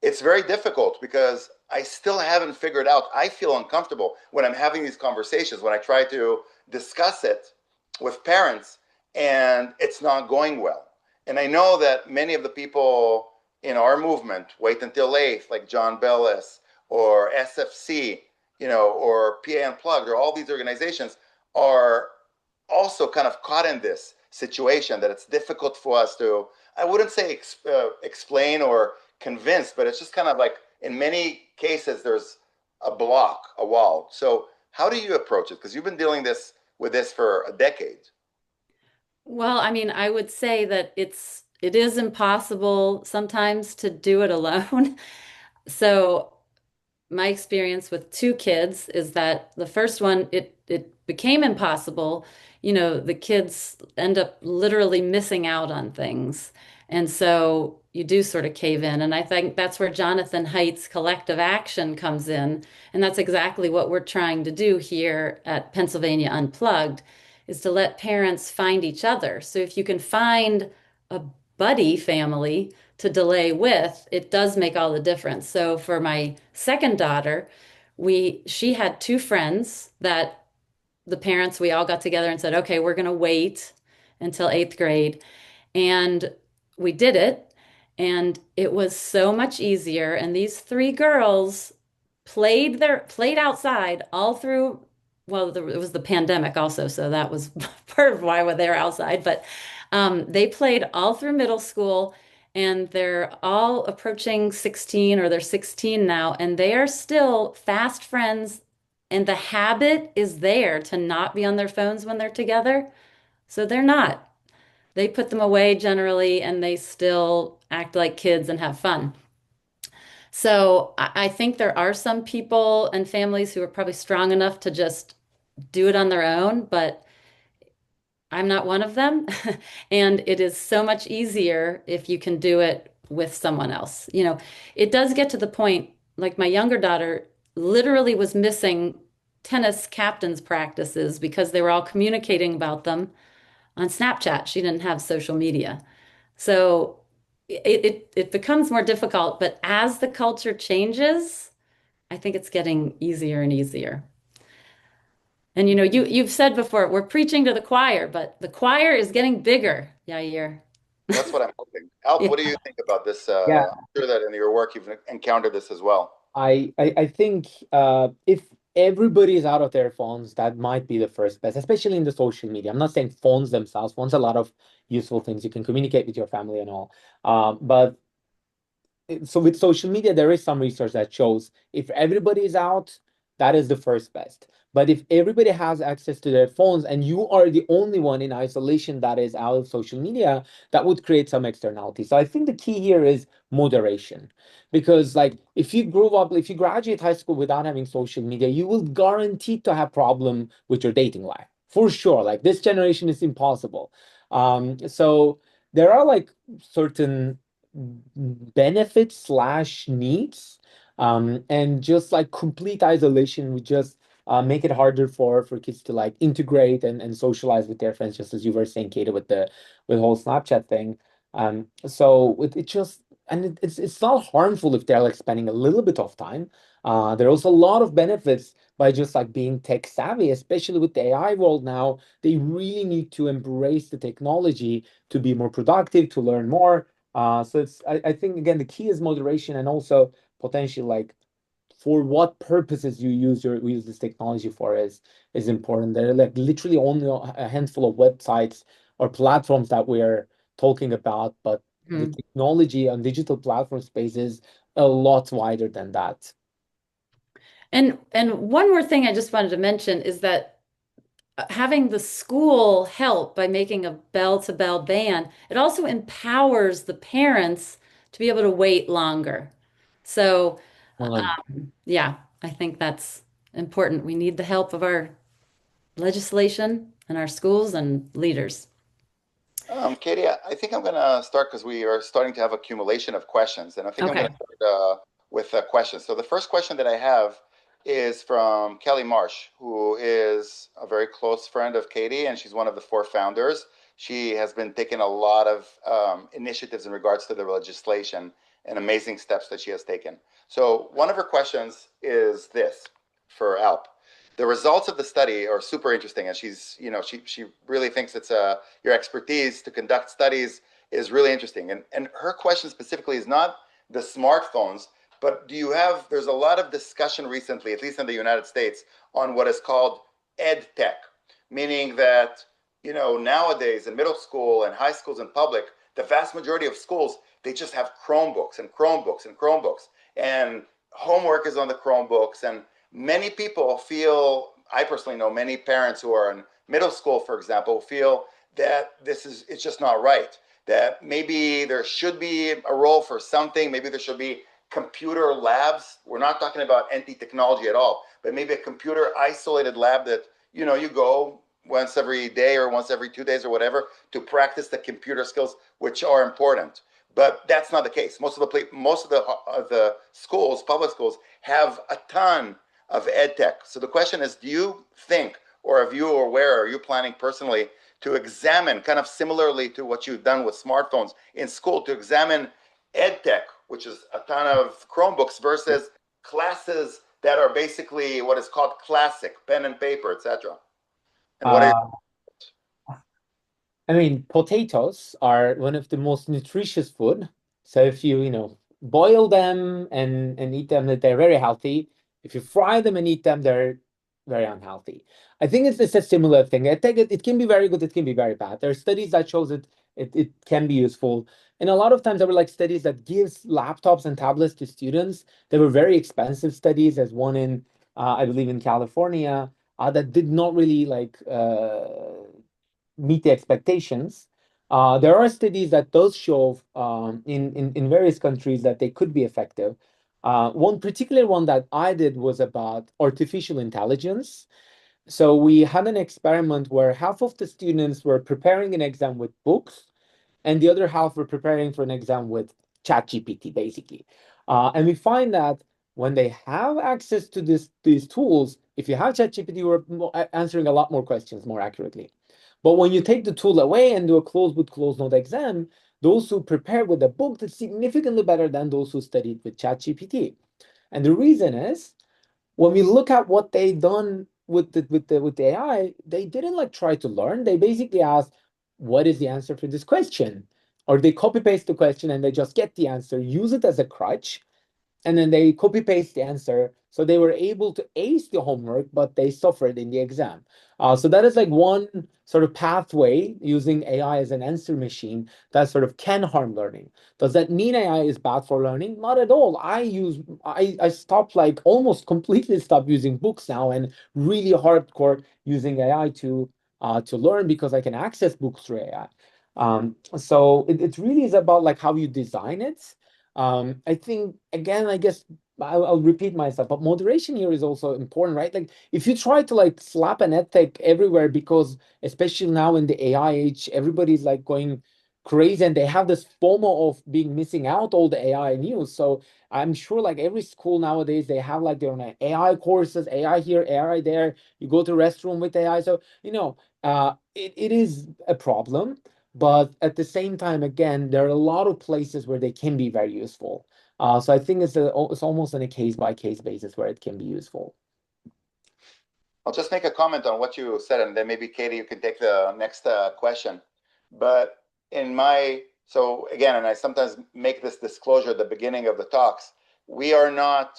it's very difficult because I still haven't figured out. I feel uncomfortable when I'm having these conversations, when I try to discuss it with parents and it's not going well. And I know that many of the people in our movement, Wait Until Eighth, like John Bellis or SFC, or PA Unplugged, or all these organizations are also kind of caught in this situation that it's difficult for us to, I wouldn't say explain or convince, but it's just kind of like in many cases there's a block, a wall. So how do you approach it? Because you've been dealing with this for a decade. Well, I mean, I would say that it is impossible sometimes to do it alone. So my experience with two kids is that the first one, it became impossible. The kids end up literally missing out on things. And so you do sort of cave in. And I think that's where Jonathan Haidt's collective action comes in. And that's exactly what we're trying to do here at Pennsylvania Unplugged, is to let parents find each other. So if you can find a buddy family to delay with, it does make all the difference. So for my second daughter, she had two friends that the parents, we all got together and said, okay, we're going to wait until eighth grade. And we did it. And it was so much easier. And these three girls played outside all through, well, it was the pandemic also, so that was part of why they were outside. But they played all through middle school, and they're all approaching 16, or they're 16 now, and they are still fast friends. And the habit is there to not be on their phones when they're together. So they're not. They put them away generally, and they still act like kids and have fun. So I think there are some people and families who are probably strong enough to just do it on their own, but I'm not one of them. And it is so much easier if you can do it with someone else. It does get to the point, like my younger daughter literally was missing tennis captains practices because they were all communicating about them on Snapchat. She didn't have social media. So it becomes more difficult, but as the culture changes, I think it's getting easier and easier. And you've said before, we're preaching to the choir, but the choir is getting bigger, Yair. That's what I'm hoping. Alp, Yeah. what do you think about this? Yeah, I'm sure that in your work you've encountered this as well. I think if everybody is out of their phones, that might be the first best, especially in the social media. I'm not saying phones themselves. Phones a lot of useful things. You can communicate with your family and all. But so with social media, there is some research that shows if everybody is out, that is the first best. But if everybody has access to their phones and you are the only one in isolation that is out of social media, that would create some externality. So I think the key here is moderation. Because like if you graduate high school without having social media, you will guaranteed to have problem with your dating life. For sure. Like this generation is impossible. So there are like certain benefits slash needs, and just like complete isolation would just make it harder for kids to like integrate and socialize with their friends, just as you were saying, Kate, with the whole Snapchat thing. So it just, and it's not harmful if they're like spending a little bit of time. There also a lot of benefits by just like being tech savvy, especially with the AI world now. They really need to embrace the technology to be more productive, to learn more. So I think again the key is moderation, and also potentially like for what purposes you use this technology for is important. There are like literally only a handful of websites or platforms that we're talking about, but the Mhm. technology on digital platform space is a lot wider than that. And one more thing I just wanted to mention is that having the school help by making a bell-to-bell ban, it also empowers the parents to be able to wait longer. So, Well, yeah, I think that's important. We need the help of our legislation and our schools and leaders. Katie, I think I'm going to start because we are starting to have accumulation of questions, and I think I'm going Okay. to start with questions. So the first question that I have is from Kelly Marsh, who is a very close friend of Katie, and she's one of the four founders. She has been taking a lot of initiatives in regards to the legislation and amazing steps that she has taken. So one of her questions is this for Alp. The results of the study are super interesting, and she really thinks it's your expertise to conduct studies is really interesting. And her question specifically is not the smartphones, but there's a lot of discussion recently, at least in the United States, on what is called ed tech, meaning that, nowadays in middle school and high schools and public, the vast majority of schools, they just have Chromebooks and Chromebooks and Chromebooks. And homework is on the Chromebooks. And many people feel, I personally know many parents who are in middle school, for example, feel that it's just not right. That maybe there should be a role for something. Maybe there should be computer labs. We're not talking about anti-technology at all, but maybe a computer isolated lab that, you go once every day or once every 2 days or whatever to practice the computer skills, which are important. But that's not the case. Most of the schools, public schools, have a ton of ed tech. So the question is, do you think, or are you aware, are you planning personally to examine, kind of similarly to what you've done with smartphones in school, to examine ed tech, which is a ton of Chromebooks, versus classes that are basically what is called classic, pen and paper, etc.? And what are uh, I mean, potatoes are one of the most nutritious food. So if you boil them and eat them, they're very healthy. If you fry them and eat them, they're very unhealthy. I think it's a similar thing. I think it can be very good, it can be very bad. There are studies that shows it can be useful. And a lot of times there were like studies that gives laptops and tablets to students. They were very expensive studies. There's one in I believe in California that did not really meet the expectations. There are studies that does show in various countries that they could be effective. One particular one that I did was about artificial intelligence. So we had an experiment where half of the students were preparing an exam with books, and the other half were preparing for an exam with ChatGPT, basically. And we find that when they have access to these tools, if you have ChatGPT, we're answering a lot more questions more accurately. But when you take the tool away and do a closed book, closed note exam, those who prepared with a book did significantly better than those who studied with ChatGPT. And the reason is when we look at what they done with the AI, they didn't like try to learn. They basically asked, "What is the answer for this question?" Or they copy paste the question and they just get the answer, use it as a crutch, and then they copy paste the answer. So they were able to ace the homework, but they suffered in the exam. So that is like one sort of pathway using AI as an answer machine that sort of can harm learning. Does that mean AI is bad for learning? Not at all. I stopped like almost completely stopped using books now and really hardcore using AI to learn because I can access books through AI. So it really is about like how you design it. I think again, I guess I'll repeat myself, but moderation here is also important, right? Like if you try to like slap an ethic everywhere, because especially now in the AI age, everybody's like going crazy and they have this FOMO of being missing out all the AI news. So I'm sure like every school nowadays, they have like their own AI courses, AI here, AI there. You go to restroom with AI. So, it is a problem. But at the same time, again, there are a lot of places where they can be very useful. So I think it's almost on a case by case basis where it can be useful. I'll just make a comment on what you said, and then maybe Katie, you can take the next question. But so again, and I sometimes make this disclosure at the beginning of the talks, we are not,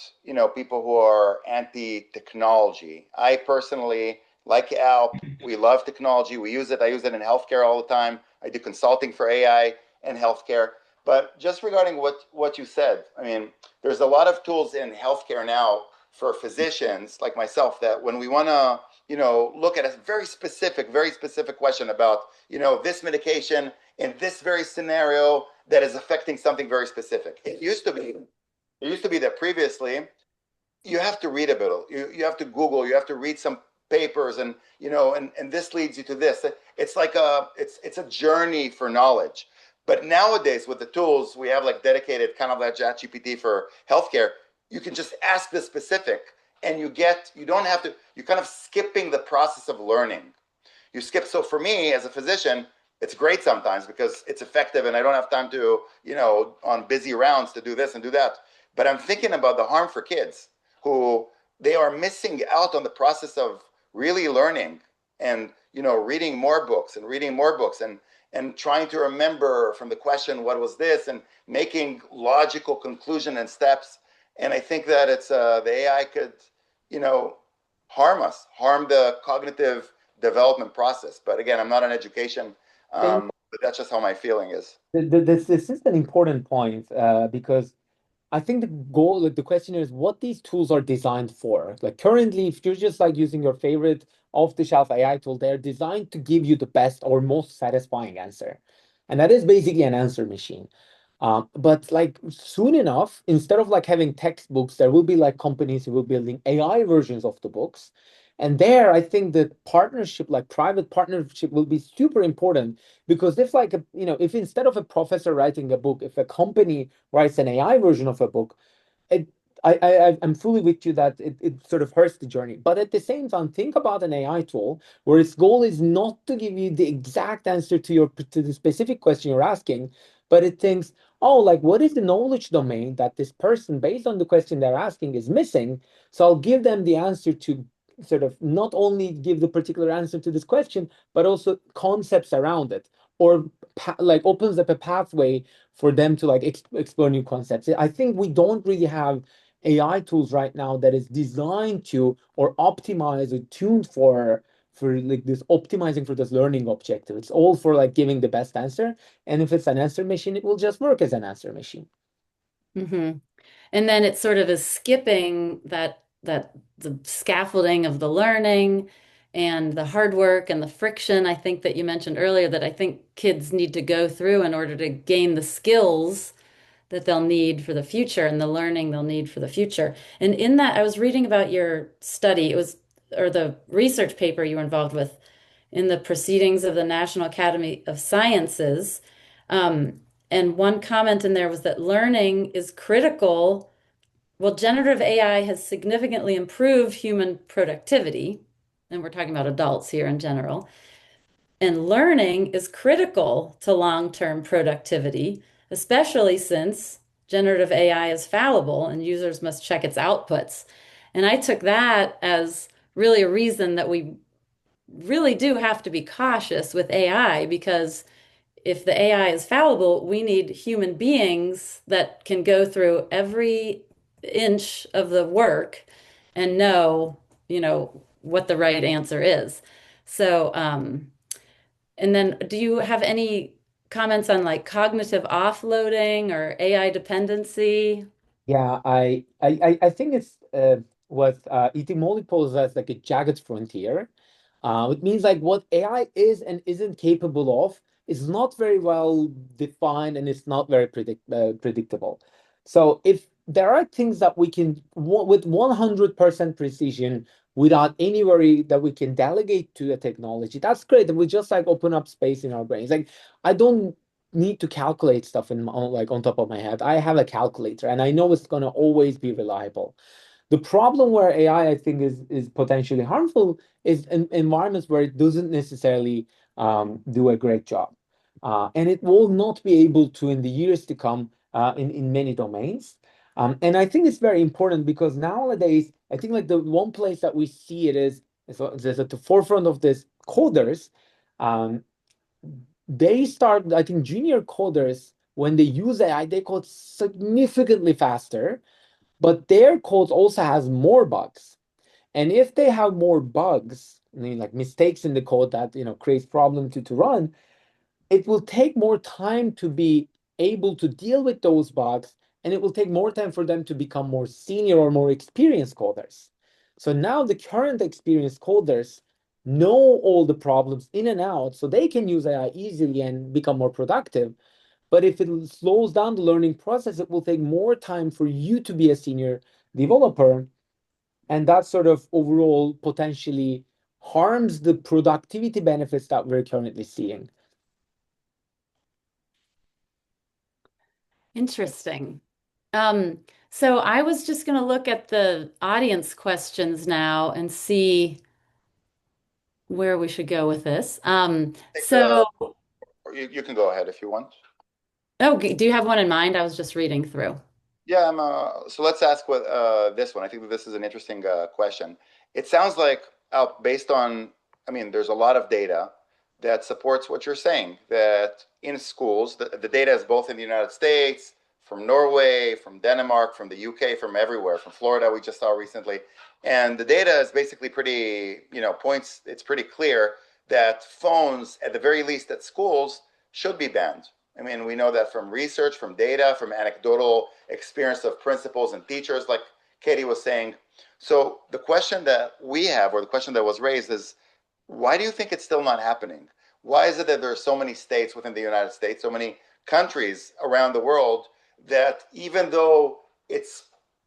people who are anti-technology. I personally, like Alp, we love technology. We use it. I use it in healthcare all the time. I do consulting for AI and healthcare. But just regarding what you said, I mean, there's a lot of tools in healthcare now for physicians like myself that when we want to, look at a very specific question about, this medication in this very scenario that is affecting something very specific. It used to be that previously you have to read a bit. You have to Google. You have to read some papers, and and this leads you to this. It's like it's a journey for knowledge. But nowadays, with the tools we have, like dedicated kind of like ChatGPT for healthcare, you can just ask the specific, and you don't have to. You're kind of skipping the process of learning. You skip. So for me as a physician, it's great sometimes because it's effective and I don't have time to, on busy rounds to do this and do that. But I'm thinking about the harm for kids who they are missing out on the process of really learning and, reading more books and reading more books and trying to remember from the question, what was this, and making logical conclusion and steps. And I think that it's the AI could, harm the cognitive development process. But again, I'm not in education, but that's just how my feeling is. This is an important point because I think the goal, like the question is what these tools are designed for. Like currently, if you're just like using your favorite off-the-shelf AI tool, they're designed to give you the best or most satisfying answer. And that is basically an answer machine. But like soon enough, instead of like having textbooks, there will be like companies who will be building AI versions of the books. And there, I think the partnership, like private partnership, will be super important because if like if instead of a professor writing a book, if a company writes an AI version of a book, it I'm fully with you that it sort of hurts the journey. But at the same time, think about an AI tool where its goal is not to give you the exact answer to the specific question you're asking, but it thinks, oh, like what is the knowledge domain that this person, based on the question they're asking, is missing? So I'll give them the answer to sort of not only give the particular answer to this question, but also concepts around it, or like opens up a pathway for them to like explore new concepts. I think we don't really have AI tools right now that is designed to or optimize or tuned for like this optimizing for this learning objective. It's all for like giving the best answer. And if it's an answer machine, it will just work as an answer machine. Hmm. And then it sort of is skipping that the scaffolding of the learning and the hard work and the friction I think that you mentioned earlier that I think kids need to go through in order to gain the skills that they'll need for the future and the learning they'll need for the future. And in that, I was reading about your study, it was, or the research paper you were involved with in the Proceedings of the National Academy of Sciences. And one comment in there was that learning is critical. Well, generative AI has significantly improved human productivity, and we're talking about adults here in general. And learning is critical to long-term productivity, especially since generative AI is fallible and users must check its outputs. And I took that as really a reason that we really do have to be cautious with AI because if the AI is fallible, we need human beings that can go through every inch of the work and know, what the right answer is. So, and then do you have any comments on like cognitive offloading or AI dependency? Yeah, I think it's what etymology poses as like a jagged frontier. It means like what AI is and isn't capable of is not very well defined and it's not very predictable. So if there are things that we can with 100% precision without any worry that we can delegate to a technology, that's great. And we just like open up space in our brains. Like I don't need to calculate stuff like on top of my head. I have a calculator and I know it's going to always be reliable. The problem where AI, I think, is potentially harmful is in environments where it doesn't necessarily do a great job. And it will not be able to in the years to come in many domains. And I think it's very important because nowadays, I think like the one place that we see it is at the forefront of this coders. Um, they start, I think, junior coders, when they use AI, they code significantly faster. but their code also has more bugs. And if they have more bugs, I mean, like mistakes in the code that creates problem to run, it will take more time to be able to deal with those bugs, and it will take more time for them to become more senior or more experienced coders. So now the current experienced coders know all the problems in and out, so they can use AI easily and become more productive. But if it slows down the learning process, it will take more time for you to be a senior developer. And that sort of overall potentially harms the productivity benefits that we're currently seeing. Interesting. Um, so I was just going to look at the audience questions now and see where we should go with this. Take So, or you can go ahead if you want. oh, do you have one in mind? I was just reading through. Yeah, so let's ask what this one. I think that this is an interesting question. It sounds like, based on, I mean, there's a lot of data that supports what you're saying, that in schools, the data is both in the United States, from Norway, from Denmark, from the UK, from everywhere, from Florida, we just saw recently. And the data is basically pretty, points, it's pretty clear that phones, at the very least at schools, should be banned. I mean, we know that from research, from data, from anecdotal experience of principals and teachers, like Katie was saying. So the question that we have, or the question that was raised, is why do you think it's still not happening? Why is it that there are so many states within the United States, so many countries around the world, that even though it's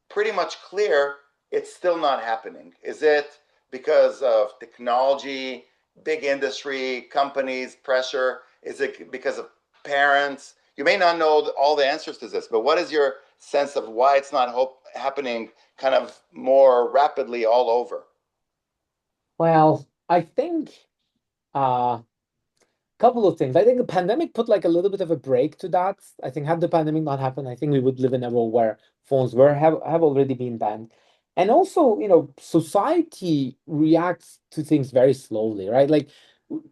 pretty much clear, it's still not happening? Is it because of technology, big industry, companies, pressure? Is it because of parents? You may not know all the answers to this, but what is your sense of why it's not happening kind of more rapidly all over? Well, I think uh couple of things. I think the pandemic put like a little bit of a break to that. I think had the pandemic not happened, I think we would live in a world where phones were have already been banned. And also, society reacts to things very slowly, right? Like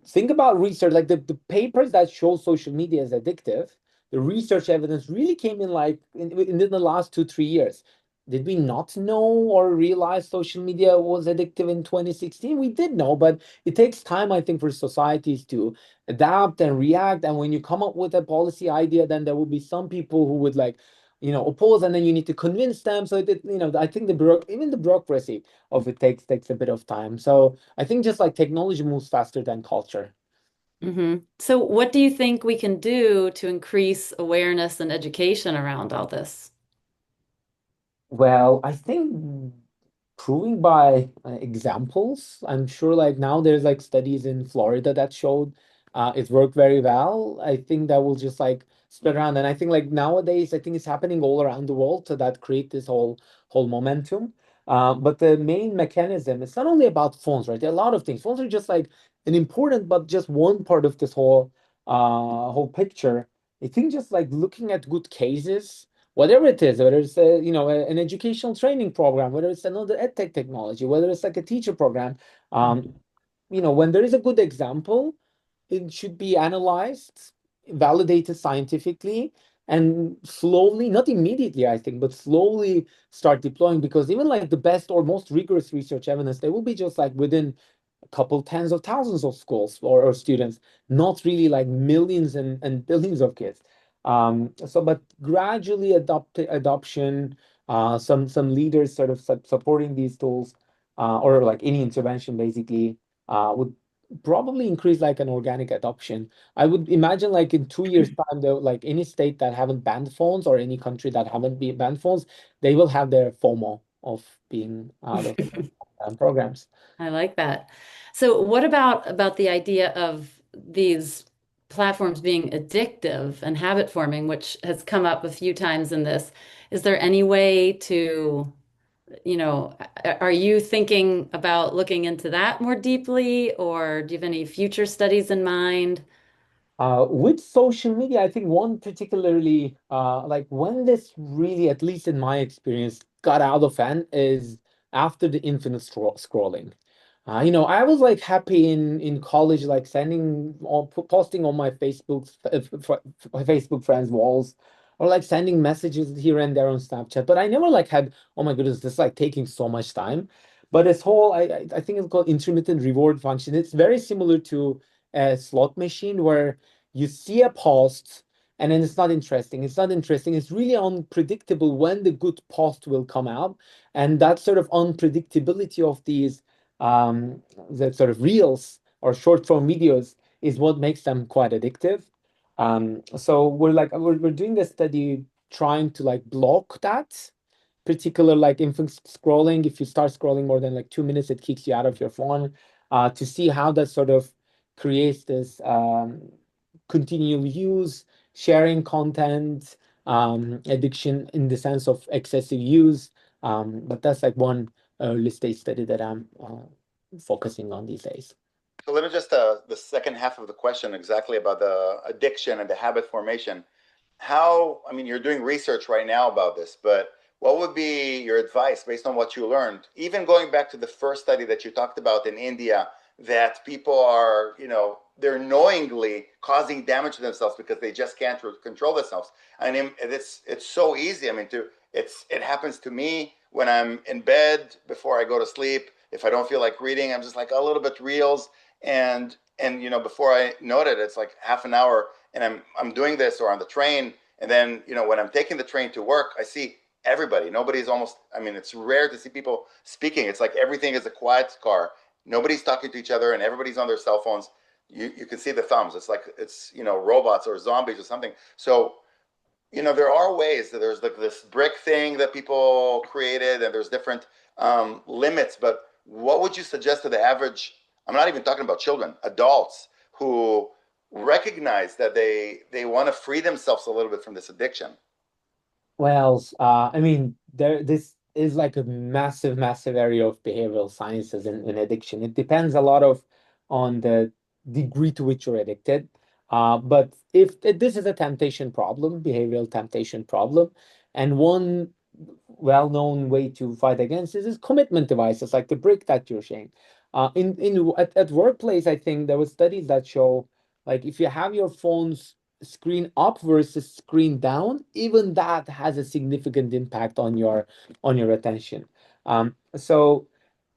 think about research, like the papers that show social media is addictive, the research evidence really came in like in the last 2, 3 years. Did we not know or realize social media was addictive in 2016? We did know, but it takes time, I think, for societies to adapt and react. And when you come up with a policy idea, then there will be some people who would like, oppose, and then you need to convince them. So I think even the bureaucracy of it takes a bit of time. So I think just like technology moves faster than culture. So, what do you think we can do to increase awareness and education around all this? Well, I think proving by examples. I'm sure like now there's like studies in Florida that showed it worked very well. I think that will just like spread around. And I think like nowadays, I think it's happening all around the world. So that create this whole momentum. But the main mechanism, it's not only about phones, right? There are a lot of things. Phones are just like an important, but just one part of this whole picture. I think just like looking at good cases, whatever it is, whether it's an educational training program, whether it's another edtech technology, whether it's like a teacher program, um, when there is a good example, it should be analyzed, validated scientifically, and slowly, not immediately, I think, but slowly start deploying. Because even like the best or most rigorous research evidence, they will be just like within a couple tens of thousands of schools or students, not really like millions and billions of kids. But gradually adoption, some leaders sort of supporting these tools, or like any intervention basically, would probably increase like an organic adoption. I would imagine like in 2 years' time, though, like any state that haven't banned phones or any country that haven't been banned phones, they will have their FOMO of being out of programs. I like that. So, what about the idea of these platforms being addictive and habit forming, which has come up a few times in this? Is there any way to, are you thinking about looking into that more deeply, or do you have any future studies in mind? With social media, I think one particularly, like when this really, at least in my experience, got out of hand is after the infinite scrolling. I was like happy in college, like sending or posting on my Facebook Facebook friends' walls. or like sending messages here and there on Snapchat. But I never like had, oh my goodness, this is like taking so much time. But this whole, I think it's called intermittent reward function. It's very similar to a slot machine where you see a post and then it's not interesting. It's not interesting. It's really unpredictable when the good post will come out. And that sort of unpredictability of these the sort of reels or short form videos is what makes them quite addictive. So we're doing a study trying to like block that particular like infant scrolling. If you start scrolling more than like 2 minutes, it kicks you out of your phone, to see how that sort of creates this continual use, sharing content, addiction in the sense of excessive use. But that's like one early stage study that I'm focusing on these days. So let me just the second half of the question exactly about the addiction and the habit formation. How, I mean, you're doing research right now about this, but what would be your advice based on what you learned? Even going back to the first study that you talked about in India, that people are, they're knowingly causing damage to themselves because they just can't control themselves. I mean, it's so easy. I mean, it happens to me when I'm in bed before I go to sleep. If I don't feel like reading, I'm just like a little bit reels, and before I note it, it's like half an hour, and I'm doing this, or on the train, and then when I'm taking the train to work, I see everybody. Nobody's almost. I mean, it's rare to see people speaking. It's like everything is a quiet car. Nobody's talking to each other, and everybody's on their cell phones. You can see the thumbs. It's like it's robots or zombies or something. So there are ways that there's like this brick thing that people created, and there's different limits. But what would you suggest to the average? I'm not even talking about children, adults who recognize that they want to free themselves a little bit from this addiction. Well, I mean, this is like a massive, massive area of behavioral sciences in addiction. It depends a lot of on the degree to which you're addicted. But if this is a temptation problem, behavioral temptation problem, and one well-known way to fight against this is commitment devices like the brick that you're saying. At workplace, I think there were studies that show like if you have your phone's screen up versus screen down, even that has a significant impact on your attention. So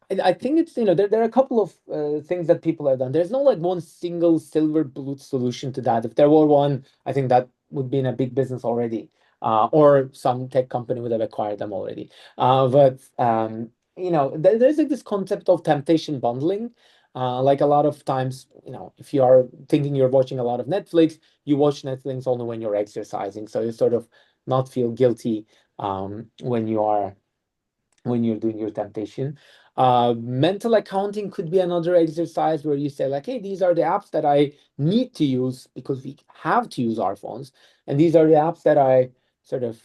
I think it's there are a couple of things that people have done. There's no like one single silver bullet solution to that. If there were one, I think that would be in a big business already, or some tech company would have acquired them already. But there's like this concept of temptation bundling. Like a lot of times, if you are thinking you're watching a lot of Netflix, you watch Netflix only when you're exercising, so you sort of not feel guilty when you're doing your temptation. Mental accounting could be another exercise where you say like, hey, these are the apps that I need to use because we have to use our phones, and these are the apps that I sort of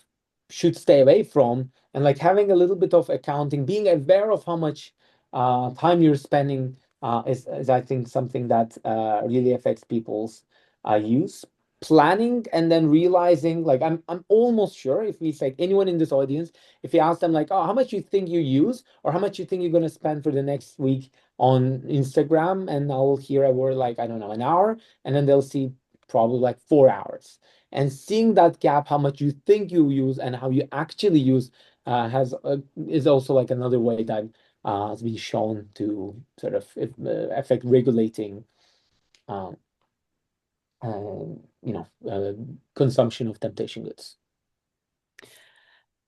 should stay away from. And like having a little bit of accounting, being aware of how much time you're spending is I think something that really affects people's use. Planning and then realizing, like I'm almost sure if we say anyone in this audience, if you ask them like, oh, how much you think you use or how much you think you're going to spend for the next week on Instagram, and I'll hear a word like, I don't know, an hour, and then they'll see probably like 4 hours. And seeing that gap, how much you think you use and how you actually use, has is also like another way that has been shown to sort of affect regulating um, consumption of temptation goods.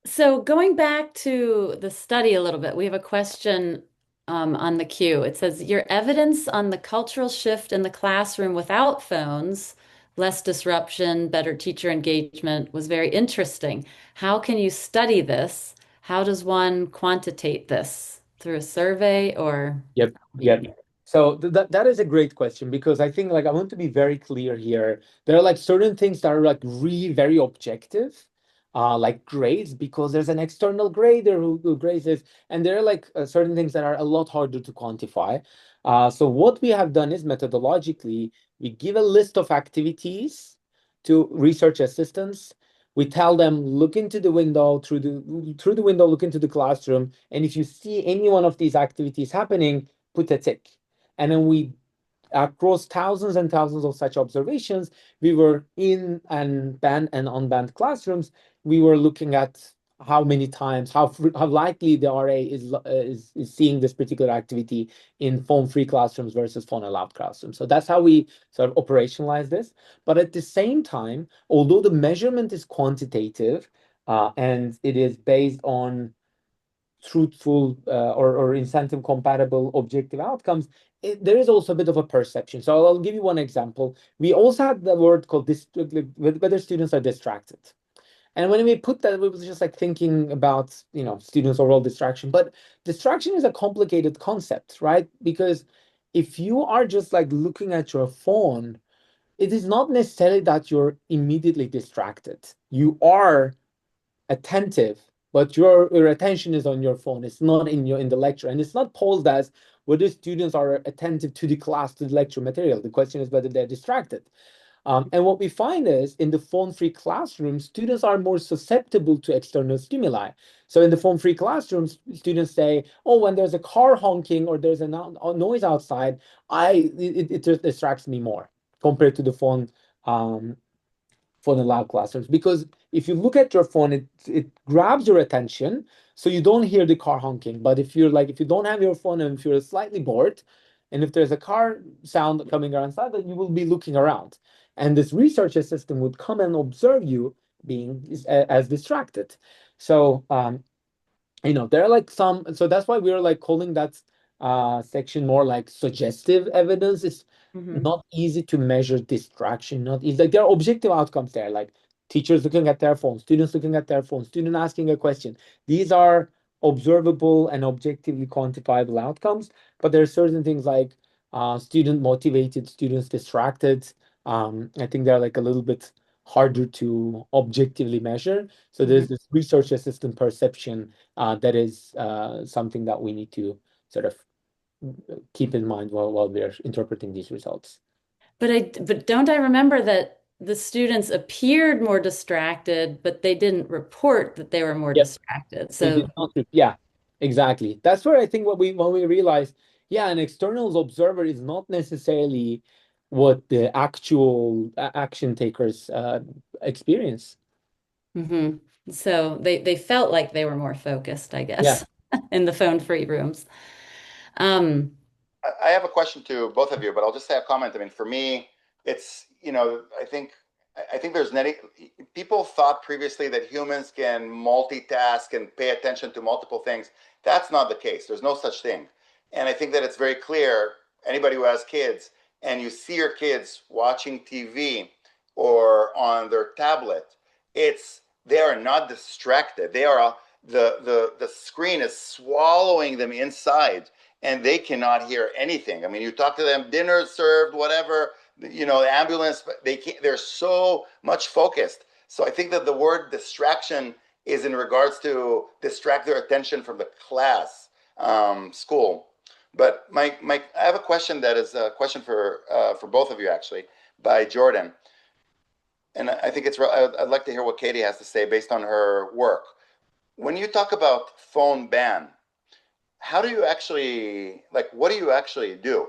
So going back to the study a little bit, we have a question on the queue. It says, your evidence on the cultural shift in the classroom without phones, less disruption, better teacher engagement was very interesting. How can you study this? How does one quantitate this? Through a survey or? Yep, yep. So that is a great question because I think like I want to be very clear here. There are like certain things that are like really very objective, like grades, because there's an external grader who grades this, and there are like certain things that are a lot harder to quantify. So what we have done is methodologically, we give a list of activities to research assistants. We tell them, look into the window, through the window, look into the classroom, and if you see any one of these activities happening, put a tick. And then we across thousands and thousands of such observations, we were in and banned and unbanned classrooms. We were looking at how many times, how likely the RA is seeing this particular activity in phone-free classrooms versus phone-allowed classrooms. So that's how we sort of operationalize this. But at the same time, although the measurement is quantitative and it is based on truthful or incentive compatible objective outcomes, there is also a bit of a perception. So I'll give you one example. We also had the word called whether students are distracted. And when we put that, we was just like thinking about, students' overall distraction. But distraction is a complicated concept, right? Because if you are just like looking at your phone, it is not necessarily that you're immediately distracted. You are attentive, but your attention is on your phone. It's not in the lecture, and it's not posed as whether students are attentive to the class, to the lecture material. The question is whether they're distracted. And what we find is in the phone-free classrooms, students are more susceptible to external stimuli. So in the phone-free classrooms, students say, "Oh, when there's a car honking or there's a noise outside, it just distracts me more compared to the um, phone allowed classrooms." Because if you look at your phone, it grabs your attention, so you don't hear the car honking. But if you don't have your phone and if you're slightly bored, and if there's a car sound coming around side, then you will be looking around, and this research assistant would come and observe you being as distracted. So there are like so that's why we're like calling that section more like suggestive evidence. It's Hmm. not easy to measure distraction, not easy. Like there are objective outcomes there, like teachers looking at their phone, students looking at their phone, student asking a question. These are observable and objectively quantifiable outcomes, but there are certain things like student motivated, students distracted. I think they're like a little bit harder to objectively measure. So Hmm. there's this research assistant perception that is something that we need to sort of keep in mind while we're interpreting these results. But don't I remember that the students appeared more distracted, but they didn't report that they were more Yep, distracted. they did So, not. Yeah, exactly. That's where I think when we realize, yeah, an external observer is not necessarily what the actual action takers experience. mhm. So they felt like they were more focused, I Yeah. guess, in the phone-free rooms. Um, I have a question to both of you, but I'll just say a comment. I mean, for me, it's I think there's many people thought previously that humans can multitask and pay attention to multiple things. That's not the case. There's no such thing. And I think that it's very clear, anybody who has kids and you see your kids watching TV or on their tablet, they are not distracted. The screen is swallowing them inside and they cannot hear anything. I mean, you talk to them, dinner served, whatever, the ambulance, but they're so much focused. So I think that the word distraction is in regards to distract their attention from the class, school. But I have a question that is a question for both of you actually, by Jordan, and I think I'd like to hear what Katie has to say based on her work. When you talk about phone ban, how do you actually, like, what do you actually do?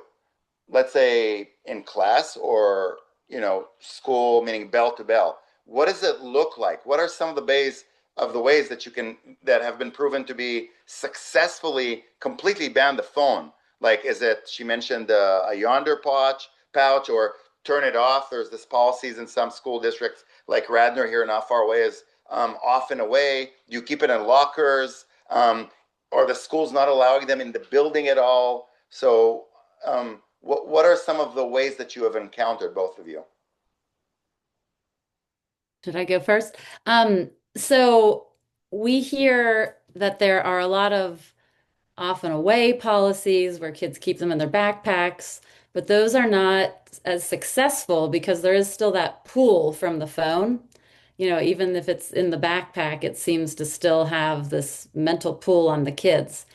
Let's say in class or, school, meaning bell to bell. What does it look like? What are some of the ways that have been proven to be successfully completely ban the phone? Like, is it, she mentioned a yonder pouch, or turn it off. There's this policies in some school districts, like Radnor here, not far away, is off and away. You keep it in lockers, or the school's not allowing them in the building at all. So, what are some of the ways that you have encountered, both of you? should I go first? So we hear that there are a lot of off and away policies where kids keep them in their backpacks, but those are not as successful because there is still that pull from the phone. Even if it's in the backpack, it seems to still have this mental pull on the kids.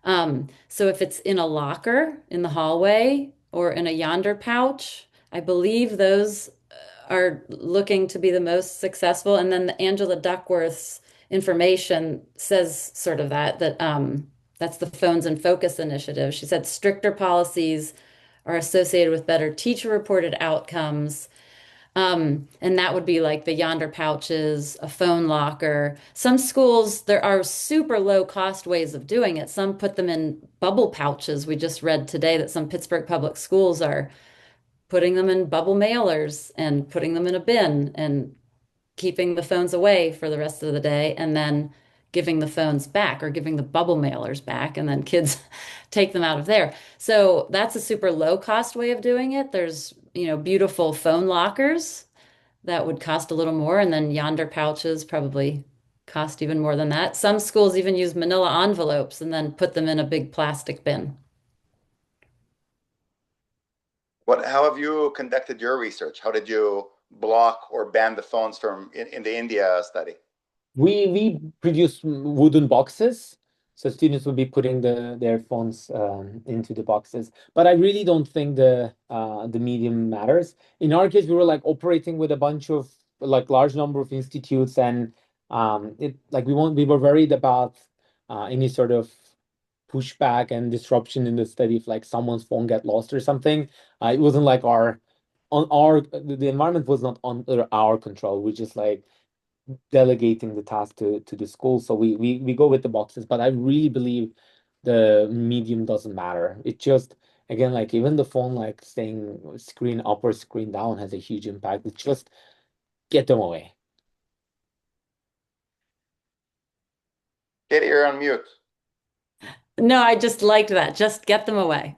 So if it's in a locker in the hallway or in a yonder pouch, I believe those are looking to be the most successful. And then the Angela Duckworth's information says sort of that that's the Phones in Focus initiative. She said stricter policies are associated with better teacher-reported outcomes. And that would be like the Yonder pouches, a phone locker. Some schools, there are super low cost ways of doing it. Some put them in bubble pouches. We just read today that some Pittsburgh public schools are putting them in bubble mailers and putting them in a bin and keeping the phones away for the rest of the day and then giving the phones back or giving the bubble mailers back and then kids take them out of there. So that's a super low cost way of doing it. There's, beautiful phone lockers that would cost a little more, and then Yonder pouches probably cost even more than that. Some schools even use manila envelopes and then put them in a big plastic bin. How have you conducted your research? How did you block or ban the phones from in the India study? We produce wooden boxes, so students will be putting their phones into the boxes. But I really don't think the medium matters. In our case, we were like operating with a bunch of like large number of institutes, and it like we were worried about any sort of pushback and disruption in the study if like someone's phone get lost or something. It wasn't like the environment was not under our control. We just like delegating the task to the school. So we go with the boxes, but I really believe the medium doesn't matter. It just again like even the phone like staying screen up or screen down has a huge impact. It's just get them away. Katie, you're on mute. No, I just liked that. Just get them away.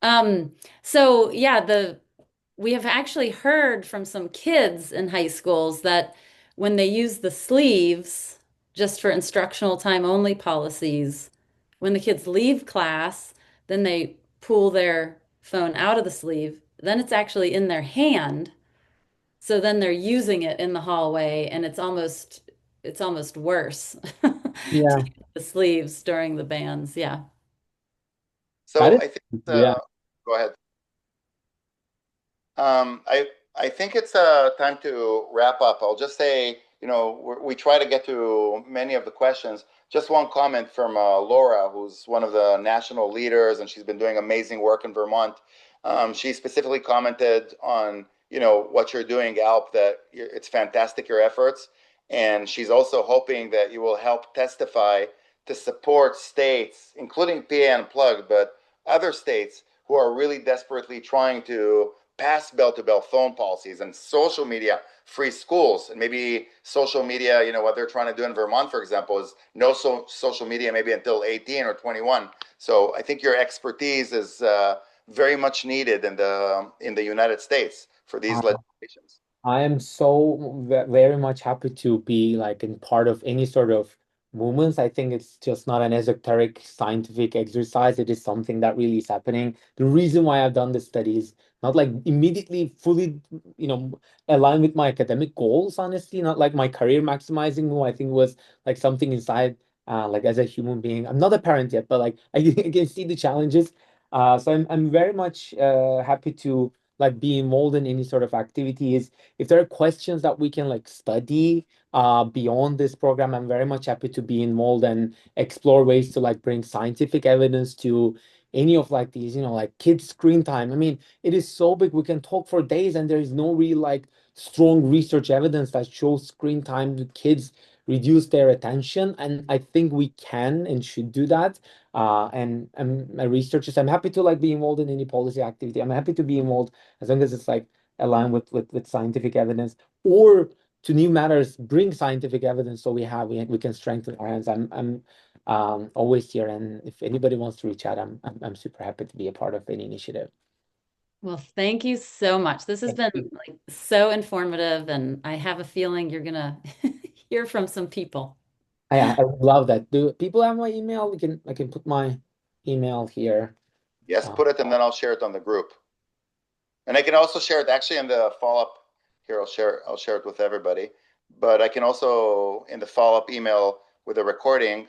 Um, so yeah, we have actually heard from some kids in high schools that when they use the sleeves just for instructional time only policies, when the kids leave class, then they pull their phone out of the sleeve, then it's actually in their hand. So then they're using it in the hallway and it's almost worse to Yeah, use the sleeves during the bands. Yeah. that So is I think, yeah. go ahead. I think it's time to wrap up. I'll just say, we try to get to many of the questions. Just one comment from Laura, who's one of the national leaders, and she's been doing amazing work in Vermont. She specifically commented on, what you're doing, Alp, that it's fantastic, your efforts. And she's also hoping that you will help testify to support states, including PA Unplugged, but other states who are really desperately trying to pass bell-to-bell phone policies and social media free schools. And maybe social media, what they're trying to do in Vermont, for example, is no social media maybe until 18 or 21. So I think your expertise is very much needed in the United States for these legislations. I am so very much happy to be like in part of any sort of movements. I think it's just not an esoteric scientific exercise. It is something that really is happening. The reason why I've done this study is not like immediately fully, aligned with my academic goals, honestly, not like my career maximizing move. I think was like something inside, like as a human being. I'm not a parent yet, but like I can see the challenges. So I'm very much happy to like be involved in any sort of activities. If there are questions that we can like study beyond this program, I'm very much happy to be involved and explore ways to like bring scientific evidence to any of like these, like kids screen time. I mean, it is so big. We can talk for days and there is no real like strong research evidence that shows screen time to kids reduce their attention. And I think we can and should do that. And I'm a researcher, so I'm happy to like be involved in any policy activity. I'm happy to be involved as long as it's like aligned with scientific evidence, or to new matters bring scientific evidence so we can strengthen our hands. I'm always here, and if anybody wants to reach out, I'm super happy to be a part of any initiative. Well, thank you so much. This has Thank been you. like so informative, and I have a feeling you're gonna hear from some people. I would love that. Do people have my email? I can put my email here. Yes, Uh, put it, and then I'll share it on the group. And I can also share it actually in the follow-up here. I'll share it with everybody. But I can also in the follow-up email with a recording.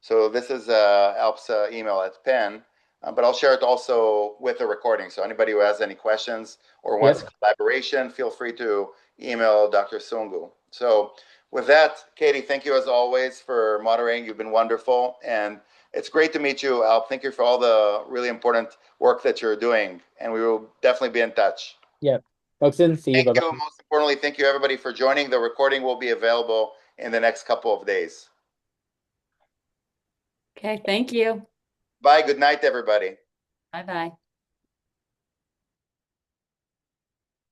So this is Alp's email at Penn, but I'll share it also with a recording. So anybody who has any questions or wants yep. collaboration, feel free to email Dr. Sungu. So with that, Katie, thank you as always for moderating. You've been wonderful. And It's great to meet you, Alp. Thank you for all the really important work that you're doing, and we will definitely be in touch. Yeah. Talk soon. See you. Thank Bye you. bye. Most importantly, thank you everybody for joining. The recording will be available in the next couple of days. Okay, thank you. Bye. Good night, everybody. Bye bye.